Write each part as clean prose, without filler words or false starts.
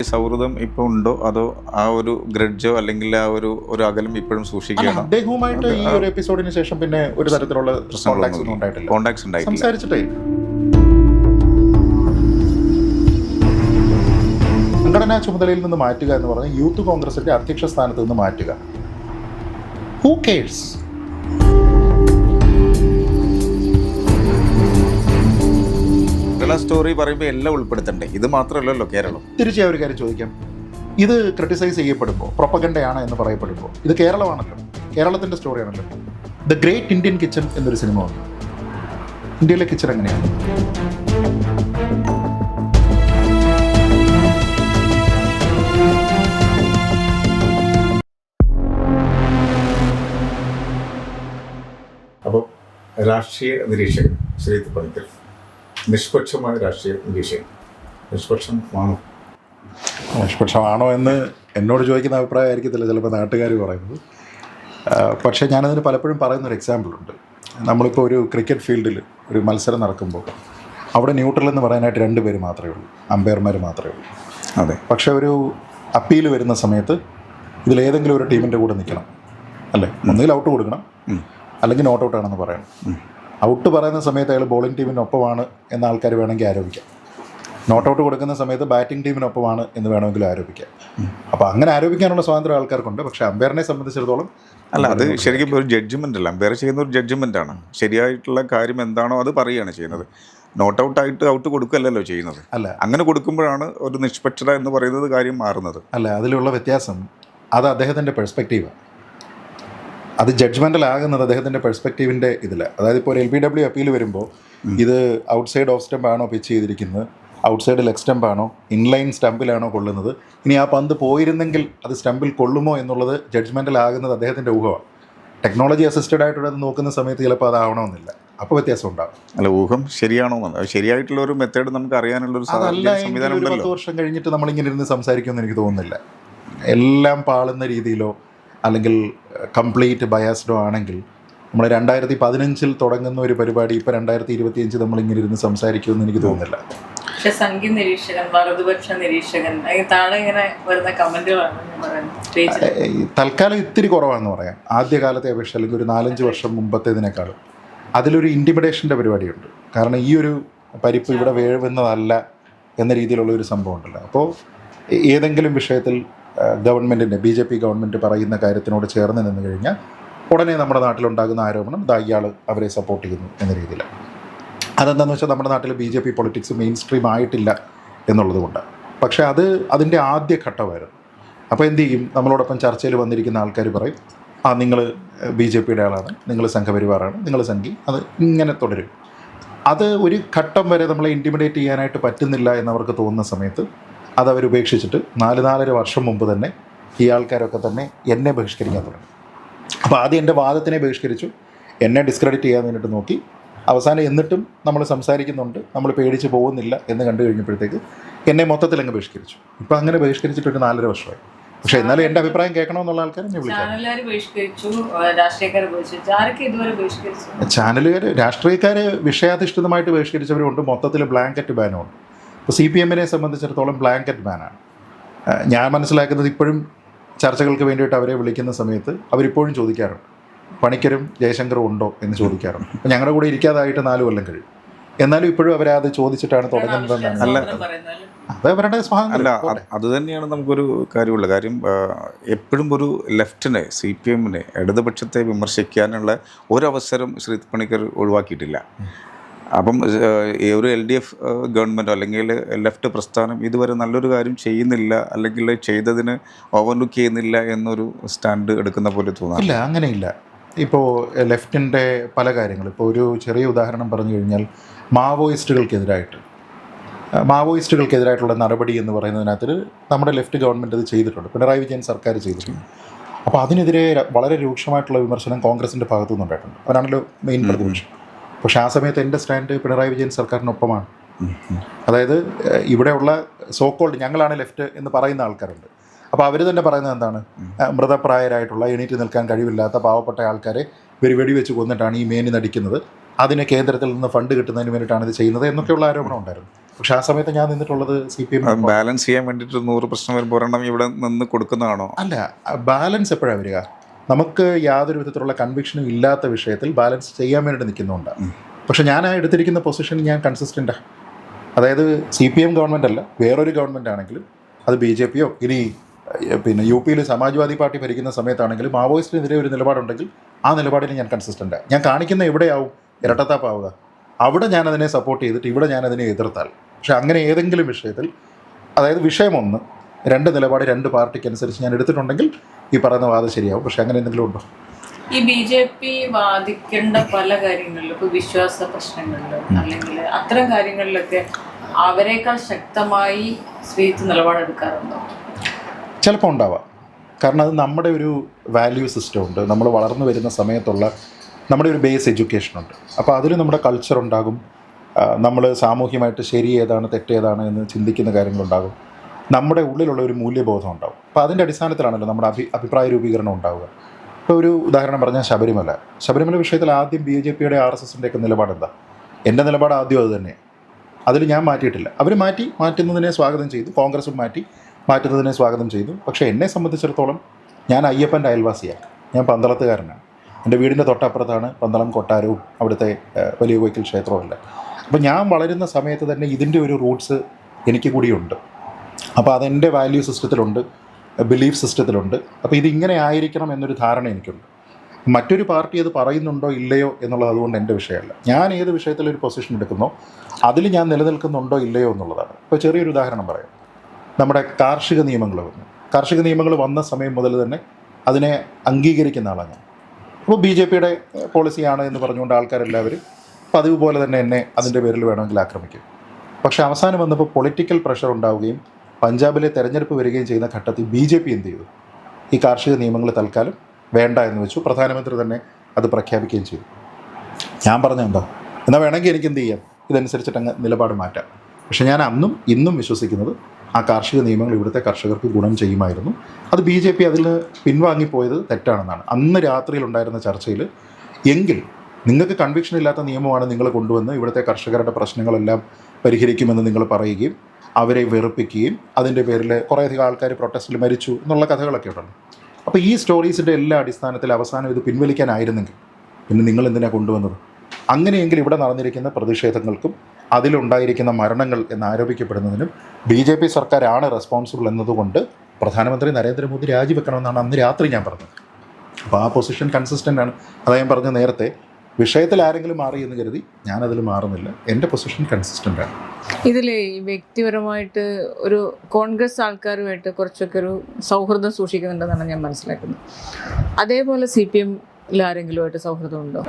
സൗഹൃദം ഇപ്പോൾ ഉണ്ടോ അതോ ആ ഒരു ഗ്രഡ്ജോ അല്ലെങ്കിൽ ആ ഒരു അകലം ഇപ്പോഴും സൂക്ഷിക്കുകയാണ്? അദ്ദേഹവുമായിട്ട് ഈ ഒരു എപ്പിസോഡിന് ശേഷം പിന്നെ ഒരു തരത്തിലുള്ള കോണ്ടാക്ട്സ് ഒന്നും ഉണ്ടായിട്ടില്ല. കോണ്ടാക്ട്സ് ഉണ്ടായിട്ടില്ല. സംസാരിച്ചിട്ടേ സംഘടനാ ചുമതലയിൽ നിന്ന് മാറ്റുക എന്ന് പറഞ്ഞാൽ യൂത്ത് കോൺഗ്രസിന്റെ അധ്യക്ഷ സ്ഥാനത്ത് നിന്ന് മാറ്റുക. Who CARES? കേരള സ്റ്റോറി പറയുമ്പോൾ എല്ലാം ഉൾപ്പെടുത്തണ്ടേ? ഇത് മാത്രമല്ലല്ലോ കേരളം. തീർച്ചയായും ഒരു കാര്യം ചോദിക്കാം, ഇത് ക്രിട്ടിസൈസ് ചെയ്യപ്പെടുമ്പോൾ പ്രൊപ്പഗണ്ടയാണ് എന്ന് പറയപ്പെടുമ്പോൾ ഇത് കേരളമാണല്ലോ, കേരളത്തിൻ്റെ സ്റ്റോറിയാണല്ലോ. ദ ഗ്രേറ്റ് ഇന്ത്യൻ കിച്ചൺ എന്നൊരു സിനിമ വന്നു. ഇന്ത്യയിലെ കിച്ചൺ എങ്ങനെയാണ്? അപ്പോൾ രാഷ്ട്രീയ നിരീക്ഷകൻ ശ്രീജിത്ത് പണിക്കർ, നിഷ്പക്ഷമായ രാഷ്ട്രീയ നിരീക്ഷകൻ, നിഷ്പക്ഷമാണോ എന്ന് എന്നോട് ചോദിക്കുന്ന അഭിപ്രായമായിരിക്കത്തില്ല ചിലപ്പോൾ നാട്ടുകാർ പറയുന്നത്. പക്ഷേ ഞാനതിന് പലപ്പോഴും പറയുന്നൊരു എക്സാമ്പിളുണ്ട്. നമ്മളിപ്പോൾ ഒരു ക്രിക്കറ്റ് ഫീൽഡിൽ ഒരു മത്സരം നടക്കുമ്പോൾ അവിടെ ന്യൂട്രൽ എന്ന് പറയാനായിട്ട് 2 പേര് മാത്രമേ ഉള്ളൂ, അമ്പയർമാർ മാത്രമേ ഉള്ളൂ. അതെ. പക്ഷേ ഒരു അപ്പീൽ വരുന്ന സമയത്ത് ഇതിലേതെങ്കിലും ഒരു ടീമിൻ്റെ കൂടെ നിൽക്കണം, അല്ലേ? ഒന്നുകിൽ ഔട്ട് കൊടുക്കണം, അല്ലെങ്കിൽ നോട്ട് ഔട്ട് ആണെന്ന് പറയണം. ഔട്ട് പറയുന്ന സമയത്ത് അയാൾ ബോളിംഗ് ടീമിനൊപ്പമാണ് എന്ന ആൾക്കാർ വേണമെങ്കിൽ ആരോപിക്കാം. നോട്ട് ഔട്ട് കൊടുക്കുന്ന സമയത്ത് ബാറ്റിംഗ് ടീമിനൊപ്പമാണ് എന്ന് വേണമെങ്കിലും ആരോപിക്കാം. അപ്പോൾ അങ്ങനെ ആരോപിക്കാനുള്ള സ്വാതന്ത്ര്യം ആൾക്കാർക്കുണ്ട്. പക്ഷേ അമ്പയറിനെ സംബന്ധിച്ചിടത്തോളം അല്ല, അത് ശരിക്കും ഒരു ജഡ്ജ്മെൻ്റ് അല്ല. അമ്പയർ ചെയ്യുന്ന ഒരു ജഡ്ജ്മെൻ്റാണ്. ശരിയായിട്ടുള്ള കാര്യം എന്താണോ അത് പറയുകയാണ് ചെയ്യുന്നത്. നോട്ട് ഔട്ടായിട്ട് ഔട്ട് കൊടുക്കുകയല്ലല്ലോ ചെയ്യുന്നത്. അല്ല, അങ്ങനെ കൊടുക്കുമ്പോഴാണ് ഒരു നിഷ്പക്ഷത എന്ന് പറയുന്നത് കാര്യം മാറുന്നത്. അല്ല, അതിലുള്ള വ്യത്യാസം അത് അദ്ദേഹത്തിൻ്റെ പെർസ്പെക്റ്റീവാണ്. അത് ജഡ്ജ്മെൻ്റലാകുന്നത് അദ്ദേഹത്തിൻ്റെ പെർസ്പെക്റ്റീവിൻ്റെ ഇതിൽ. അതായത് ഇപ്പോൾ ഒരു LBW അപ്പീൽ വരുമ്പോൾ ഇത് ഔട്ട്സൈഡ് ഓഫ് സ്റ്റംപ് ആണോ പിച്ച് ചെയ്തിരിക്കുന്നത്, ഔട്ട്സൈഡ് ലെഗ് സ്റ്റംപ് ആണോ, ഇൻലൈൻ സ്റ്റംപിലാണോ കൊള്ളുന്നത്, ഇനി ആ പന്ത് പോയിരുന്നെങ്കിൽ അത് സ്റ്റംപിൽ കൊള്ളുമോ എന്നുള്ളത് ജഡ്ജ്മെൻ്റലാകുന്നത് അദ്ദേഹത്തിൻ്റെ ഊഹമാണ്. ടെക്നോളജി അസിസ്റ്റഡ് ആയിട്ടുള്ളത് നോക്കുന്ന സമയത്ത് ചിലപ്പോൾ അതാവണമെന്നില്ല. അപ്പോൾ വ്യത്യാസം ഉണ്ടാകും. അല്ല, ഊഹം ശരിയാണോ എന്ന് ശരിയായിട്ടുള്ള ഒരു മെത്തേഡ് നമുക്ക് അറിയാനുള്ളൊരു സംവിധാനം ഒരു 10 വർഷം കഴിഞ്ഞിട്ട് നമ്മളിങ്ങനെ ഇരുന്ന് സംസാരിക്കുമെന്ന് എനിക്ക് തോന്നുന്നില്ല. എല്ലാം പാളുന്ന രീതിയിലോ അല്ലെങ്കിൽ കംപ്ലീറ്റ് ബയാസ്ഡോ ആണെങ്കിൽ നമ്മൾ 2015 തുടങ്ങുന്ന ഒരു പരിപാടി ഇപ്പോൾ 2025 നമ്മളിങ്ങനെ ഇരുന്ന് സംസാരിക്കുമെന്ന് എനിക്ക് തോന്നുന്നില്ല. പക്ഷെ സംഘീയ നിരീക്ഷകൻ, വലതുപക്ഷ നിരീക്ഷകൻ, താഴെ ഇങ്ങനെ വരുന്ന കമന്റുകളാണ് തൽക്കാലം ഇത്തിരി കുറവാണെന്ന് പറയാം. ആദ്യകാലത്തെ അപേക്ഷ അല്ലെങ്കിൽ ഒരു 4-5 വർഷം മുമ്പത്തേതിനേക്കാളും അതിലൊരു ഇൻറ്റിമിഡേഷൻ്റെ പരിപാടിയുണ്ട്. കാരണം ഈ ഒരു പരിപ്പ് ഇവിടെ വേഴുന്നതല്ല എന്ന രീതിയിലുള്ള ഒരു സംഭവം ഉണ്ടല്ലോ. അപ്പോൾ ഏതെങ്കിലും വിഷയത്തിൽ ഗവൺമെൻറ്റിൻ്റെ BJP ഗവൺമെൻറ് പറയുന്ന കാര്യത്തിനോട് ചേർന്ന് നിന്ന് കഴിഞ്ഞാൽ ഉടനെ നമ്മുടെ നാട്ടിലുണ്ടാകുന്ന ആരോപണം ഇയാൾ അവരെ സപ്പോർട്ട് ചെയ്യുന്നു എന്ന രീതിയിലാണ്. അതെന്താണെന്ന് വെച്ചാൽ നമ്മുടെ നാട്ടിൽ BJP പൊളിറ്റിക്സ് മെയിൻ സ്ട്രീം ആയിട്ടില്ല എന്നുള്ളത് കൊണ്ട്. പക്ഷേ അതിൻ്റെ ആദ്യ ഘട്ടമായിരുന്നു. അപ്പോൾ എന്ത് ചെയ്യും, നമ്മളോടൊപ്പം ചർച്ചയിൽ വന്നിരിക്കുന്ന ആൾക്കാർ പറയും, നിങ്ങൾ BJPയുടെ ആളാണ്, നിങ്ങൾ സംഘപരിവാറാണ്, നിങ്ങൾ സംഘി, അത് ഇങ്ങനെ തുടരും. അത് ഒരു ഘട്ടം വരെ നമ്മളെ ഇൻറ്റിമിഡേറ്റ് ചെയ്യാനായിട്ട് പറ്റുന്നില്ല എന്നവർക്ക് തോന്നുന്ന സമയത്ത് അതവരുപേക്ഷിച്ചിട്ട് 4-4.5 വർഷം മുമ്പ് തന്നെ ഈ ആൾക്കാരൊക്കെ തന്നെ എന്നെ ബഹിഷ്കരിക്കാൻ തുടങ്ങി. അപ്പോൾ ആദ്യം എൻ്റെ വാദത്തിനെ ബഹിഷ്കരിച്ചു, എന്നെ ഡിസ്ക്രെഡിറ്റ് ചെയ്യാൻ വേണ്ടിയിട്ട് നോക്കി. അവസാനം എന്നിട്ടും നമ്മൾ സംസാരിക്കുന്നുണ്ട്, നമ്മൾ പേടിച്ച് പോകുന്നില്ല എന്ന് കണ്ടു കഴിഞ്ഞപ്പോഴത്തേക്ക് എന്നെ മൊത്തത്തിൽ അങ്ങ് ബഹിഷ്കരിച്ചു. ഇപ്പം അങ്ങനെ ബഹിഷ്കരിച്ചിട്ട് ഒരു 4.5 വർഷമായി. പക്ഷേ എന്നാലും എൻ്റെ അഭിപ്രായം കേൾക്കണമെന്നുള്ള ആൾക്കാരെ എന്നെ വിളിക്കാം. ചാനലുകാർ, രാഷ്ട്രീയക്കാർ വിഷയാധിഷ്ഠിതമായിട്ട് ബഹിഷ്കരിച്ചവരുണ്ട്, മൊത്തത്തിൽ ബ്ലാങ്കറ്റ് ബാനുണ്ട്. ഇപ്പോൾ CPM-നെ സംബന്ധിച്ചിടത്തോളം ബ്ലാങ്കറ്റ് ബാനാണ്. ഞാൻ മനസ്സിലാക്കുന്നത് ഇപ്പോഴും ചർച്ചകൾക്ക് വേണ്ടിയിട്ട് അവരെ വിളിക്കുന്ന സമയത്ത് അവരിപ്പോഴും ചോദിക്കാറുണ്ട്, പണിക്കരും ജയശങ്കറും ഉണ്ടോ എന്ന് ചോദിക്കാറുണ്ട്. അപ്പോൾ ഞങ്ങളുടെ കൂടെ ഇരിക്കാതായിട്ട് 4 കൊല്ലം കഴിയും. എന്നാലും ഇപ്പോഴും അവരത് ചോദിച്ചിട്ടാണ് തുടങ്ങുന്നതെന്നാണ്. അല്ല, അത് അവരുടെ സ്വാതന്ത്ര്യം. അല്ല, അത് തന്നെയാണ് നമുക്കൊരു കാര്യമുള്ള കാര്യം. എപ്പോഴും ഒരു ലെഫ്റ്റിനെ, CPM-നെ, ഇടതുപക്ഷത്തെ വിമർശിക്കാനുള്ള ഒരവസരം ശ്രീജിത്ത് പണിക്കർ ഒഴിവാക്കിയിട്ടില്ല. അപ്പം ഒരു LDF ഗവൺമെൻറ്റോ അല്ലെങ്കിൽ ലെഫ്റ്റ് പ്രസ്ഥാനം ഇതുവരെ നല്ലൊരു കാര്യം ചെയ്യുന്നില്ല, അല്ലെങ്കിൽ ചെയ്തതിന് ഓവർലുക്ക് ചെയ്യുന്നില്ല എന്നൊരു സ്റ്റാൻഡ് എടുക്കുന്ന പോലെ തോന്നാം. ഇല്ല, അങ്ങനെയില്ല. ഇപ്പോൾ ലെഫ്റ്റിൻ്റെ പല കാര്യങ്ങൾ, ഇപ്പോൾ ഒരു ചെറിയ ഉദാഹരണം പറഞ്ഞു കഴിഞ്ഞാൽ മാവോയിസ്റ്റുകൾക്കെതിരായിട്ടുള്ള നടപടി എന്ന് പറയുന്നതിനകത്ത് നമ്മുടെ ലെഫ്റ്റ് ഗവൺമെൻറ് അത് ചെയ്തിട്ടുണ്ട്, പിണറായി വിജയൻ സർക്കാർ ചെയ്തിട്ടുണ്ട്. അപ്പോൾ അതിനെതിരെ വളരെ രൂക്ഷമായിട്ടുള്ള വിമർശനം കോൺഗ്രസിൻ്റെ ഭാഗത്തു നിന്നുണ്ടായിട്ടുണ്ട്. അവരാണല്ലോ മെയിൻ പ്രതിപക്ഷം. പക്ഷേ ആ സമയത്ത് എൻ്റെ സ്റ്റാൻഡ് പിണറായി വിജയൻ സർക്കാരിനൊപ്പമാണ്. അതായത് ഇവിടെയുള്ള സോക്കോൾഡ് ഞങ്ങളാണ് ലെഫ്റ്റ് എന്ന് പറയുന്ന ആൾക്കാരുണ്ട്. അപ്പോൾ അവർ തന്നെ പറയുന്നത് എന്താണ്, മൃതപ്രായരായിട്ടുള്ള, എണീറ്റ് നിൽക്കാൻ കഴിവില്ലാത്ത പാവപ്പെട്ട ആൾക്കാരെ വെടിവെച്ച് കൊന്നിട്ടാണ് ഈ മേനി നടിക്കുന്നത്, അതിന് കേന്ദ്രത്തിൽ നിന്ന് ഫണ്ട് കിട്ടുന്നതിന് വേണ്ടിയിട്ടാണ് ഇത് ചെയ്യുന്നത് എന്നൊക്കെയുള്ള ആരോപണം ഉണ്ടായിരുന്നു. പക്ഷെ ആ സമയത്ത് ഞാൻ നിന്നിട്ടുള്ളത് CPM ബാലൻസ് ചെയ്യാൻ വേണ്ടിയിട്ട് 100 പ്രശ്നം വരുമ്പോൾ ഒരെണ്ണം ഇവിടെ നിന്ന് കൊടുക്കുന്നതാണോ? അല്ല. ബാലൻസ് എപ്പോഴാണ് വരിക? നമുക്ക് യാതൊരു വിധത്തിലുള്ള കൺവിക്ഷനും ഇല്ലാത്ത വിഷയത്തിൽ ബാലൻസ് ചെയ്യാൻ വേണ്ടി നിൽക്കുന്നുണ്ട്. പക്ഷെ ഞാൻ ആ എടുത്തിരിക്കുന്ന പൊസിഷൻ ഞാൻ കൺസിസ്റ്റൻ്റാണ്. അതായത് CPM ഗവൺമെൻറ് അല്ല, വേറൊരു ഗവൺമെൻറ് ആണെങ്കിലും അത് BJP യോ ഇനി പിന്നെ UP സമാജ്വാദി പാർട്ടി ഭരിക്കുന്ന സമയത്താണെങ്കിലും മാവോയിസ്റ്റിനെതിരെ ഒരു നിലപാടുണ്ടെങ്കിൽ ആ നിലപാടിന് ഞാൻ കൺസിസ്റ്റൻ്റാണ്. ഞാൻ കാണിക്കുന്ന എവിടെയാവും ഇരട്ടത്താപ്പാവുക? അവിടെ ഞാനതിനെ സപ്പോർട്ട് ചെയ്തിട്ട് ഇവിടെ ഞാനതിനെ എതിർത്താൽ. പക്ഷെ അങ്ങനെ ഏതെങ്കിലും വിഷയത്തിൽ, അതായത് വിഷയമൊന്ന്, 2 നിലപാട് 2 പാർട്ടിക്ക് അനുസരിച്ച് ഞാൻ എടുത്തിട്ടുണ്ടെങ്കിൽ ഈ പറയുന്ന വാദം ശരിയാവും. പക്ഷെ അങ്ങനെ എന്തെങ്കിലും ഉണ്ടോ? ഈ BJP വാദിക്കേണ്ട പല കാര്യങ്ങളിലും, ഇപ്പോൾ വിശ്വാസ പ്രശ്നങ്ങളിലും അല്ലെങ്കിൽ അത്തരം കാര്യങ്ങളിലൊക്കെ അവരെക്കാൾ ശക്തമായി ശ്രീത്ത് നിലപാടെടുക്കാറുണ്ടോ? ചിലപ്പോൾ ഉണ്ടാവാം. കാരണം അത് നമ്മുടെ ഒരു വാല്യൂ സിസ്റ്റം ഉണ്ട്. നമ്മൾ വളർന്നു വരുന്ന സമയത്തുള്ള നമ്മുടെ ഒരു ബേസ് എഡ്യൂക്കേഷനുണ്ട്. അപ്പോൾ അതിൽ നമ്മുടെ കൾച്ചർ ഉണ്ടാകും. നമ്മൾ സാമൂഹ്യമായിട്ട് ശരി ഏതാണ് തെറ്റ് ഏതാണ് എന്ന് ചിന്തിക്കുന്ന കാര്യങ്ങളുണ്ടാകും. നമ്മുടെ ഉള്ളിലുള്ള ഒരു മൂല്യബോധം ഉണ്ടാകും. അപ്പോൾ അതിൻ്റെ അടിസ്ഥാനത്തിലാണല്ലോ നമ്മുടെ അഭിപ്രായ രൂപീകരണം ഉണ്ടാവുക. ഇപ്പോൾ ഒരു ഉദാഹരണം പറഞ്ഞാൽ ശബരിമല വിഷയത്തിൽ ആദ്യം BJPയുടെ RSSൻ്റെയൊക്കെ നിലപാട് എന്താ? എൻ്റെ നിലപാട് ആദ്യം അത് തന്നെയാണ്. അതിൽ ഞാൻ മാറ്റിയിട്ടില്ല. അവർ മാറ്റുന്നതിനെ സ്വാഗതം ചെയ്തു. കോൺഗ്രസും മാറ്റുന്നതിനെ സ്വാഗതം ചെയ്തു. പക്ഷേ എന്നെ സംബന്ധിച്ചിടത്തോളം ഞാൻ അയ്യപ്പൻ്റെ അയൽവാസിയാണ്. ഞാൻ പന്തളത്തുകാരനാണ്. എൻ്റെ വീടിൻ്റെ തൊട്ടപ്പുറത്താണ് പന്തളം കൊട്ടാരവും അവിടുത്തെ വലിയ കോയിക്കൽ ക്ഷേത്രവുമല്ല. അപ്പോൾ ഞാൻ വളരുന്ന സമയത്ത് തന്നെ ഇതിൻ്റെ ഒരു റൂട്ട്സ് എനിക്ക് കൂടിയുണ്ട്. അപ്പോൾ അതെൻ്റെ വാല്യൂ സിസ്റ്റത്തിലുണ്ട്, ബിലീഫ് സിസ്റ്റത്തിലുണ്ട്. അപ്പോൾ ഇതിങ്ങനെ ആയിരിക്കണം എന്നൊരു ധാരണ എനിക്കുണ്ട്. മറ്റൊരു പാർട്ടി അത് പറയുന്നുണ്ടോ ഇല്ലയോ എന്നുള്ളത് അതുകൊണ്ട് എൻ്റെ വിഷയമല്ല. ഞാൻ ഏത് വിഷയത്തിലൊരു പൊസിഷൻ എടുക്കുന്നോ അതിൽ ഞാൻ നിലനിൽക്കുന്നുണ്ടോ ഇല്ലയോ എന്നുള്ളതാണ്. ഇപ്പോൾ ചെറിയൊരു ഉദാഹരണം പറയാം. നമ്മുടെ കാർഷിക നിയമങ്ങൾ വന്ന സമയം മുതൽ തന്നെ അതിനെ അംഗീകരിക്കുന്ന ആളാണ് ഞാൻ. അപ്പോൾ BJPയുടെ പോളിസിയാണ് എന്ന് പറഞ്ഞുകൊണ്ട് ആൾക്കാരെല്ലാവരും പതിവ് പോലെ തന്നെ എന്നെ അതിൻ്റെ പേരിൽ വേണമെങ്കിൽ ആക്രമിക്കും. പക്ഷേ അവസാനം വന്നപ്പോൾ പൊളിറ്റിക്കൽ പ്രഷർ ഉണ്ടാവുകയും പഞ്ചാബിലെ തെരഞ്ഞെടുപ്പ് വരികയും ചെയ്യുന്ന ഘട്ടത്തിൽ BJP എന്ത് ചെയ്തു? ഈ കാർഷിക നിയമങ്ങൾ തൽക്കാലം വേണ്ട എന്ന് വെച്ചു. പ്രധാനമന്ത്രി തന്നെ അത് പ്രഖ്യാപിക്കുകയും ചെയ്തു. ഞാൻ പറഞ്ഞ എന്താ, എന്നാൽ വേണമെങ്കിൽ എനിക്ക് എന്ത് ചെയ്യാം, ഇതനുസരിച്ചിട്ട് അങ്ങ് നിലപാട് മാറ്റാം. പക്ഷേ ഞാൻ അന്നും ഇന്നും വിശ്വസിക്കുന്നത് ആ കാർഷിക നിയമങ്ങൾ ഇവിടുത്തെ കർഷകർക്ക് ഗുണം ചെയ്യുമായിരുന്നു. അത് BJP അതിൽ നിന്ന് പിൻവാങ്ങിപ്പോയത് തെറ്റാണെന്നാണ്. അന്ന് രാത്രിയിലുണ്ടായിരുന്ന ചർച്ചയിൽ എങ്കിൽ നിങ്ങൾക്ക് കൺവിക്ഷൻ ഇല്ലാത്ത നിയമമാണ് നിങ്ങൾ കൊണ്ടുവന്ന് ഇവിടുത്തെ കർഷകരുടെ പ്രശ്നങ്ങളെല്ലാം പരിഹരിക്കുമെന്ന് നിങ്ങൾ പറയുകയും അവരെ വെറുപ്പിക്കുകയും അതിൻ്റെ പേരിൽ കുറേയധികം ആൾക്കാർ പ്രൊട്ടസ്റ്റിൽ മരിച്ചു എന്നുള്ള കഥകളൊക്കെ ഉണ്ടല്ലോ. അപ്പോൾ ഈ സ്റ്റോറീസിൻ്റെ എല്ലാ അടിസ്ഥാനത്തിൽ അവസാനം ഇത് പിൻവലിക്കാനായിരുന്നെങ്കിൽ പിന്നെ നിങ്ങൾ എന്തിനാണ് കൊണ്ടുവന്നത്? അങ്ങനെയെങ്കിൽ ഇവിടെ നടന്നിരിക്കുന്ന പ്രതിഷേധങ്ങൾക്കും അതിലുണ്ടായിരിക്കുന്ന മരണങ്ങൾ എന്നാരോപിക്കപ്പെടുന്നതിനും BJP സർക്കാരാണ് റെസ്പോൺസിബിൾ എന്നതുകൊണ്ട് പ്രധാനമന്ത്രി നരേന്ദ്രമോദി രാജിവെക്കണമെന്നാണ് അന്ന് രാത്രി ഞാൻ പറഞ്ഞത്. അപ്പോൾ ആ പൊസിഷൻ കൺസിസ്റ്റൻ്റ് ആണ്. അതാ ഞാൻ പറഞ്ഞ നേരത്തെ, വിഷയത്തിൽ ആരെങ്കിലും മാറി എന്ന് കരുതി ഞാനതിൽ മാറുന്നില്ല. എൻ്റെ പൊസിഷൻ കൺസിസ്റ്റൻ്റ് ആണ്. ഇതിൽ വ്യക്തിപരമായിട്ട് ഒരു കോൺഗ്രസ് ആൾക്കാരുമായിട്ട് കുറച്ചൊക്കെ ഒരു സൗഹൃദം സൂക്ഷിക്കുന്നുണ്ടെന്നാണ് ഞാൻ മനസ്സിലാക്കുന്നത്. അതേപോലെ CPM ആരെങ്കിലുമായിട്ട് സൗഹൃദം ഉണ്ടോ?